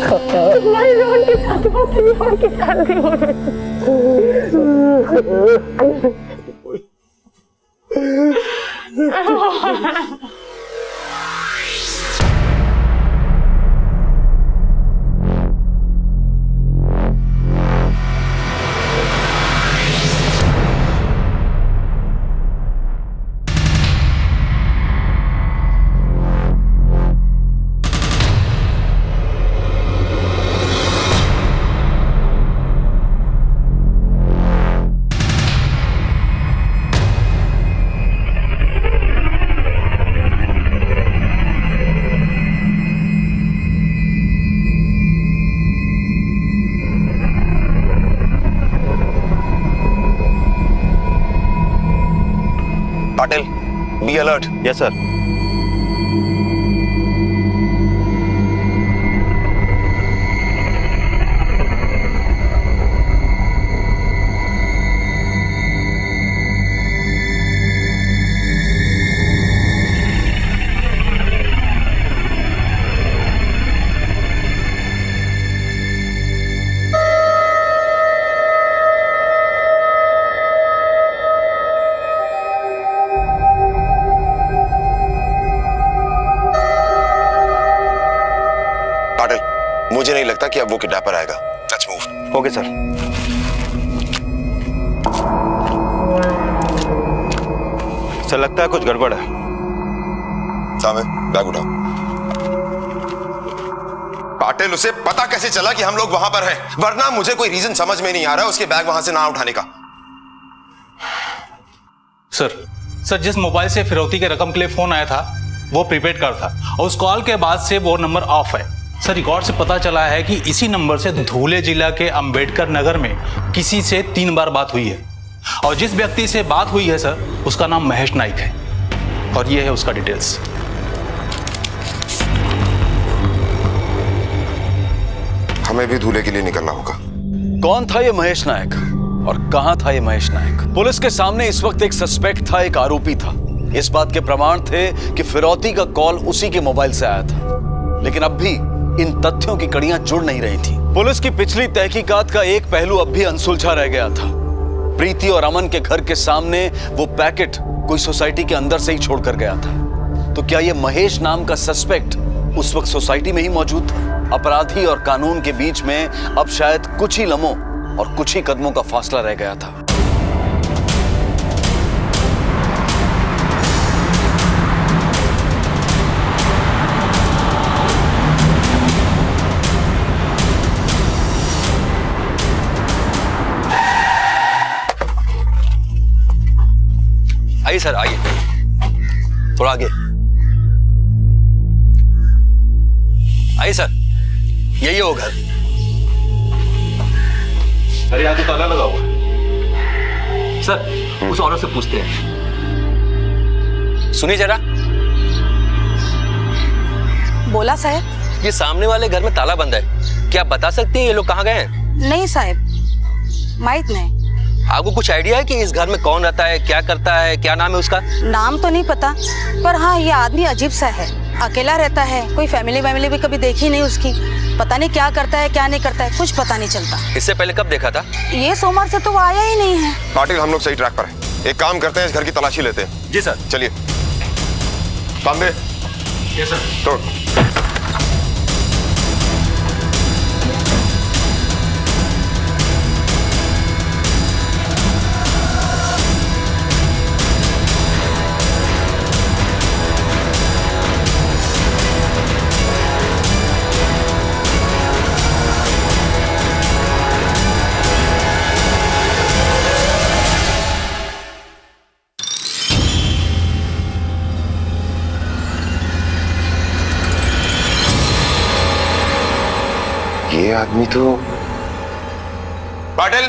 तुम्हारे रोहन के साथ हुआ किसी और के साथ नहीं होना Patil, be alert. Yes sir. मुझे नहीं लगता कि अब वो किडनैपर आएगा। Let's move. Okay sir. Sir लगता है कुछ गड़बड़ है। सामे, बैग उठाओ। पाटिल, उसे पता कैसे चला कि हम लोग वहां पर हैं? वरना मुझे कोई रीजन समझ में नहीं आ रहा उसके बैग वहां से ना उठाने का। सर जिस मोबाइल से फिरौती के रकम के लिए फोन आया था वो प्रीपेड कार्ड था और उस कॉल के बाद से वो नंबर ऑफ है। सर रिकॉर्ड से पता चला है कि इसी नंबर से धुले जिला के अंबेडकर नगर में किसी से 3 बार बात हुई है और जिस व्यक्ति से बात हुई है सर उसका नाम महेश नाइक है और ये है उसका डिटेल्स। हमें भी धुले के लिए निकलना होगा। कौन था ये महेश नायक और कहां था ये महेश नायक? पुलिस के सामने इस वक्त एक सस्पेक्ट था, एक आरोपी था। इस बात के प्रमाण थे कि फिरौती का कॉल उसी के मोबाइल से आया था, लेकिन अब भी इन तथ्यों की कड़ियां जुड़ नहीं रही थी। पुलिस की पिछली तहकीकात का एक पहलू अब भी अनसुलझा रह गया था। प्रीति और अमन के घर के सामने वो पैकेट कोई सोसाइटी के अंदर से ही छोड़कर गया था। तो क्या ये महेश नाम का सस्पेक्ट उस वक्त सोसाइटी में ही मौजूद था? अपराधी और कानून के बीच में अब शायद कुछ ही लम्हों और कुछ ही कदमों का फासला रह गया था। आइए सर, आइए, थोड़ा आगे। आइए सर, यही हो घर। अरे यहाँ तो ताला लगा हुआ है। सर, उस औरत से पूछते हैं। सुनिए जरा। बोला साहब। ये सामने वाले घर में ताला बंद है, क्या आप बता सकती हैं ये लोग कहाँ गए हैं? नहीं साहब, माहित नहीं। आपको कुछ आइडिया है कि इस घर में कौन रहता है, क्या करता है, क्या नाम है उसका? नाम तो नहीं पता, पर हाँ ये आदमी अजीब सा है, अकेला रहता है, कोई फैमिली भी कभी देखी नहीं उसकी। पता नहीं क्या करता है क्या नहीं करता है, कुछ पता नहीं चलता। इससे पहले कब देखा था? ये सोमवार से तो वो आया ही नहीं है। पाटिल, हम लोग सही ट्रैक पर हैं। एक काम करते हैं, इस घर की तलाशी लेते हैं। जी सर। चलिए। तांबे। Yes sir. तोड़। ये आदमी तो पाटिल,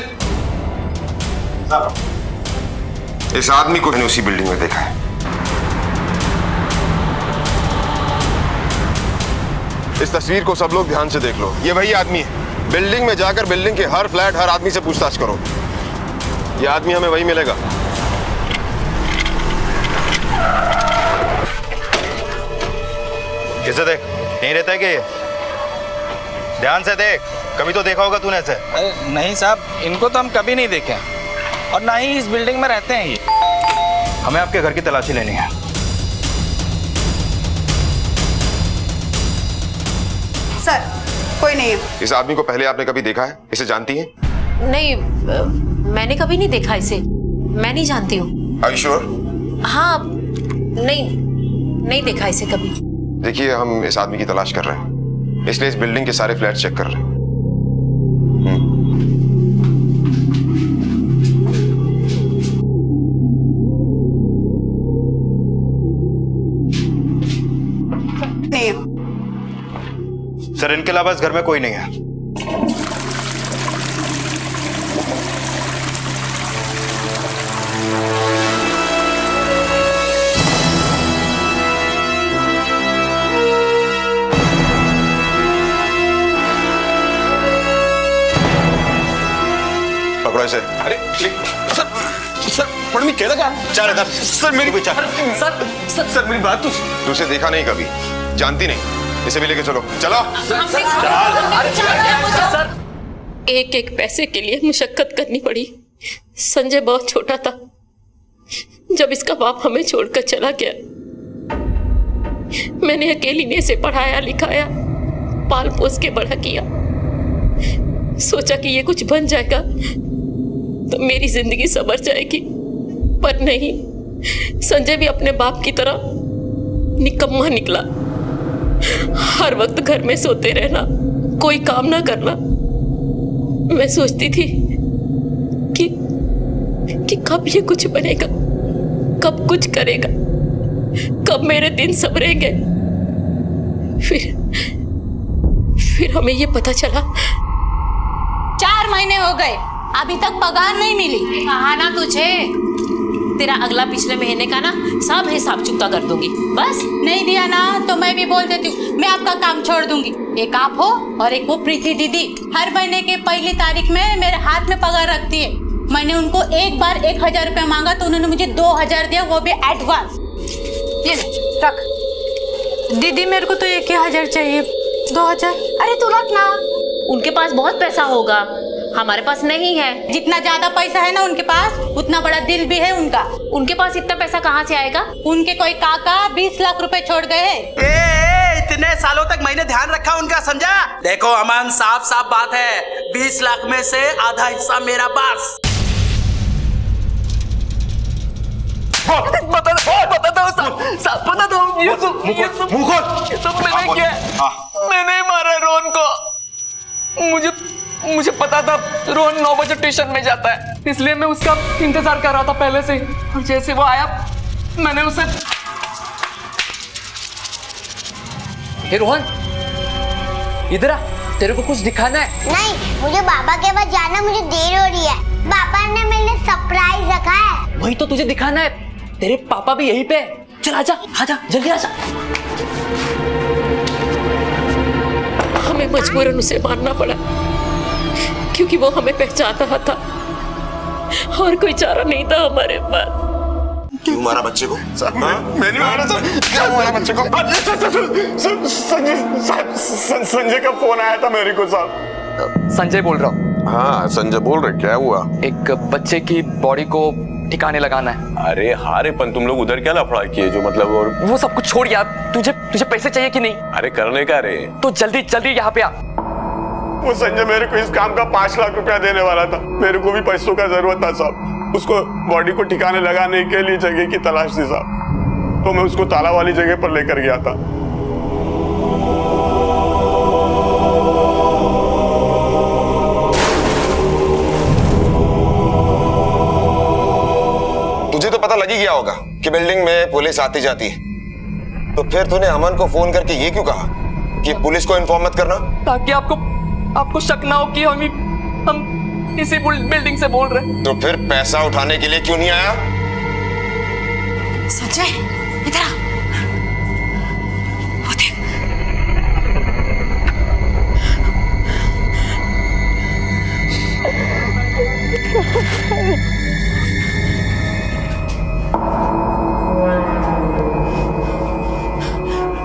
इस आदमी को मैंने उसी बिल्डिंग में देखा है। इस तस्वीर को सब लोग ध्यान से देख लो, ये वही आदमी है। बिल्डिंग में जाकर बिल्डिंग के हर फ्लैट, हर आदमी से पूछताछ करो, ये आदमी हमें वही मिलेगा। किसे देख, नहीं रहता है क्या ये? ध्यान से देख, कभी तो देखा होगा तूने ऐसे। अरे नहीं साहब, इनको तो हम कभी नहीं देखे और ना ही इस बिल्डिंग में रहते हैं ये। हमें आपके घर की तलाशी लेनी है। सर, कोई नहीं है। इस आदमी को पहले आपने कभी देखा है? इसे जानती हैं? नहीं, मैंने कभी नहीं देखा इसे, मैं नहीं जानती हूँ। Are you sure? हाँ, नहीं देखा इसे कभी। देखिए, हम इस आदमी की तलाश कर रहे हैं, इसलिए इस बिल्डिंग के सारे फ्लैट चेक कर रहे हैं। नहीं। सर, इनके अलावा इस घर में कोई नहीं है। पकड़ो इसे। अरे सर पढ़नी क्या लगा? चल इधर। सर मेरी सर मेरी बात तो। तू उसे देखा नहीं कभी, जानती नहीं, इसे भी लेके चलो। चलो। सर, एक पैसे के लिए मुशक्कत करनी पड़ी। संजय बहुत छोटा था जब इसका बाप हमें छोड़कर चला गया। मैंने अकेली ने इसे पढ़ाया लिखाया, पाल पोस के बड़ा किया। सोचा कि ये कुछ बन जाएगा तो मेरी जिंदगी संवर जाएगी, पर नहीं, संजय भी अपने बाप की तरह निकम्मा निकला। हर वक्त घर में सोते रहना, कोई काम ना करना। मैं सोचती थी कि कब ये कुछ बनेगा, कब कुछ करेगा, कब मेरे दिन संवरेंगे। फिर हमें ये पता चला 4 महीने हो गए, अभी तक पगार नहीं मिली। कहा ना तुझे, तेरा अगला पिछले महीने का ना सब हिसाब चुकता कर दूंगी। बस नहीं दिया ना तो मैं भी बोल देती हूँ, मैं आपका काम छोड़ दूंगी। एक आप हो और एक वो प्रीति दीदी, हर महीने के पहली तारीख में मेरे हाथ में पगार रखती है। मैंने उनको एक बार 1000 रुपया मांगा तो उन्होंने मुझे 2000 दिया, वो भी एडवांस। ये रख। दीदी मेरे को तो 1000 चाहिए। 2000? अरे तू रख ना, उनके पास बहुत पैसा होगा, हमारे पास नहीं है। जितना ज्यादा पैसा है ना उनके पास, उतना बड़ा दिल भी है उनका। उनके पास इतना पैसा कहाँ से आएगा? उनके कोई काका 20 लाख रुपए छोड़ गए हैं। इतने सालों तक मैंने ध्यान रखा उनका, समझा? देखो अमन, साफ बात है, 20 लाख में से आधा हिस्सा मेरा पास। बता दो ये सब मैंने किया। मैंने मारा रोहन को। मुझे पता था रोहन 9 बजे ट्यूशन में जाता है, इसलिए मैं उसका इंतजार कर रहा था पहले से। और जैसे वो आया मैंने उसे। हे रोहन, इधर आ, तेरे को कुछ दिखाना है? नहीं, मुझे बाबा के पास जाना, मुझे देर हो रही है। पापा ने मेरे लिए सरप्राइज रखा है। वही तो तुझे दिखाना है, तेरे पापा भी यहीं पे। चल आजा, आजा, जल्दी आजा। हमें मजबूरन उसे मारना पड़ा क्योंकि वो हमें पहचान रहा था और कोई चारा नहीं था हमारे पास। क्यों मारा बच्चे को? मैं नहीं मारा सर। क्यों मारा बच्चे को? संजय का फोन आया था मेरे को साहब। संजय बोल रहा हूँ। हाँ संजय बोल रहे, क्या हुआ? एक बच्चे की बॉडी को ठिकाने लगाना है। अरे हारे पन तुम लोग उधर क्या लफड़ा किए जो मतलब? और वो सब कुछ छोड़ यार, तुझे पैसे चाहिए कि नहीं? अरे करने का रे, तो जल्दी जल्दी यहाँ पे आ। वो संजय मेरे को इस काम का 5 लाख रुपया देने वाला था। मेरे को भी पैसों का जरूरत था साहब। उसको बॉडी को ठिकाने लगाने के लिए जगह की तलाश थी साहब, तो मैं उसको ताला वाली जगह पर लेकर गया था। तुझे तो पता लग ही गया होगा कि बिल्डिंग में पुलिस आती जाती है, तो फिर तूने अमन को फोन करके ये क्यों कहा कि पुलिस को इन्फॉर्म मत करना? ताकि आपको शक ना हो कि हम इसी बिल्डिंग से बोल रहे। तो फिर पैसा उठाने के लिए क्यों नहीं आया? संजय इधर आ। वो देख।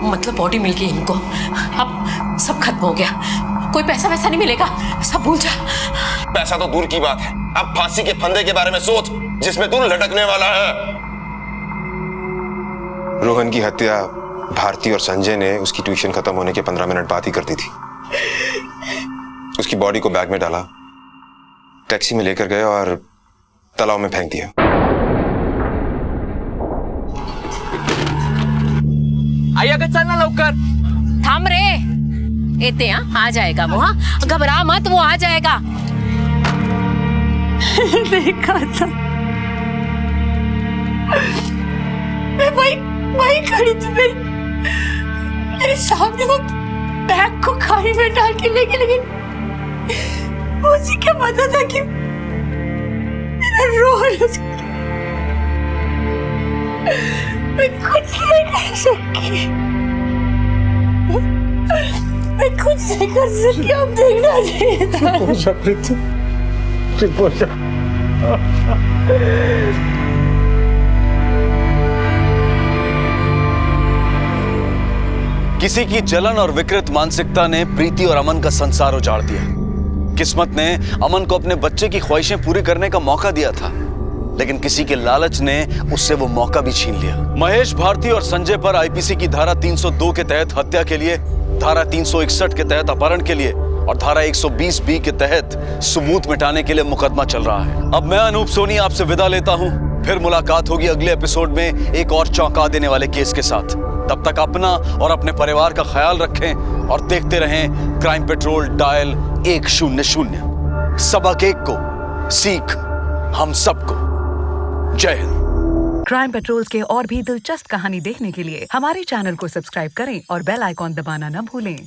मतलब बॉडी मिल गई इनको, अब सब खत्म हो गया, कोई पैसा वैसा नहीं मिलेगा, सब भूल जा। पैसा तो दूर की बात है, अब फांसी के फंदे के बारे में सोच जिसमें तू लटकने वाला है। रोहन की हत्या भारती और संजय ने उसकी ट्यूशन खत्म होने के 15 मिनट बाद ही कर दी थी। उसकी बॉडी को बैग में डाला, टैक्सी में लेकर गए और तालाब में फेंक दिया। आया का चलना लवकर। थाम रे, एते आ जाएगा वो। हाँ घबरा मत, वो आ जाएगा। देखा था मैं वही खड़ी थी, मेरे सामने वो बैग को खाई में डाल के लेके, लेकिन उसी के पता था कि मेरा रोल मैं कुछ नहीं कर सकी, मैं कुछ नहीं कर सकी। अब देखना चाहिए था। किसी की जलन और विकृत मानसिकता ने प्रीति और अमन का संसार उजाड़ दिया। किस्मत ने अमन को अपने बच्चे की ख्वाहिशें पूरी करने का मौका दिया था, लेकिन किसी के लालच ने उससे वो मौका भी छीन लिया। महेश भारती और संजय पर आईपीसी की धारा 302 के तहत हत्या के लिए, धारा 361 के तहत अपहरण के लिए और धारा 120B के तहत सबूत मिटाने के लिए मुकदमा चल रहा है। अब मैं अनूप सोनी आपसे विदा लेता हूं, फिर मुलाकात होगी अगले एपिसोड में एक और चौंका देने वाले केस के साथ। तब तक अपना और अपने परिवार का ख्याल रखें और देखते रहें क्राइम पेट्रोल डायल 100। सबक एक को, सीख हम सबको। जय हिंद। क्राइम पेट्रोल के और भी दिलचस्प कहानी देखने के लिए हमारे चैनल को सब्सक्राइब करें और बेल आइकॉन दबाना न भूलें।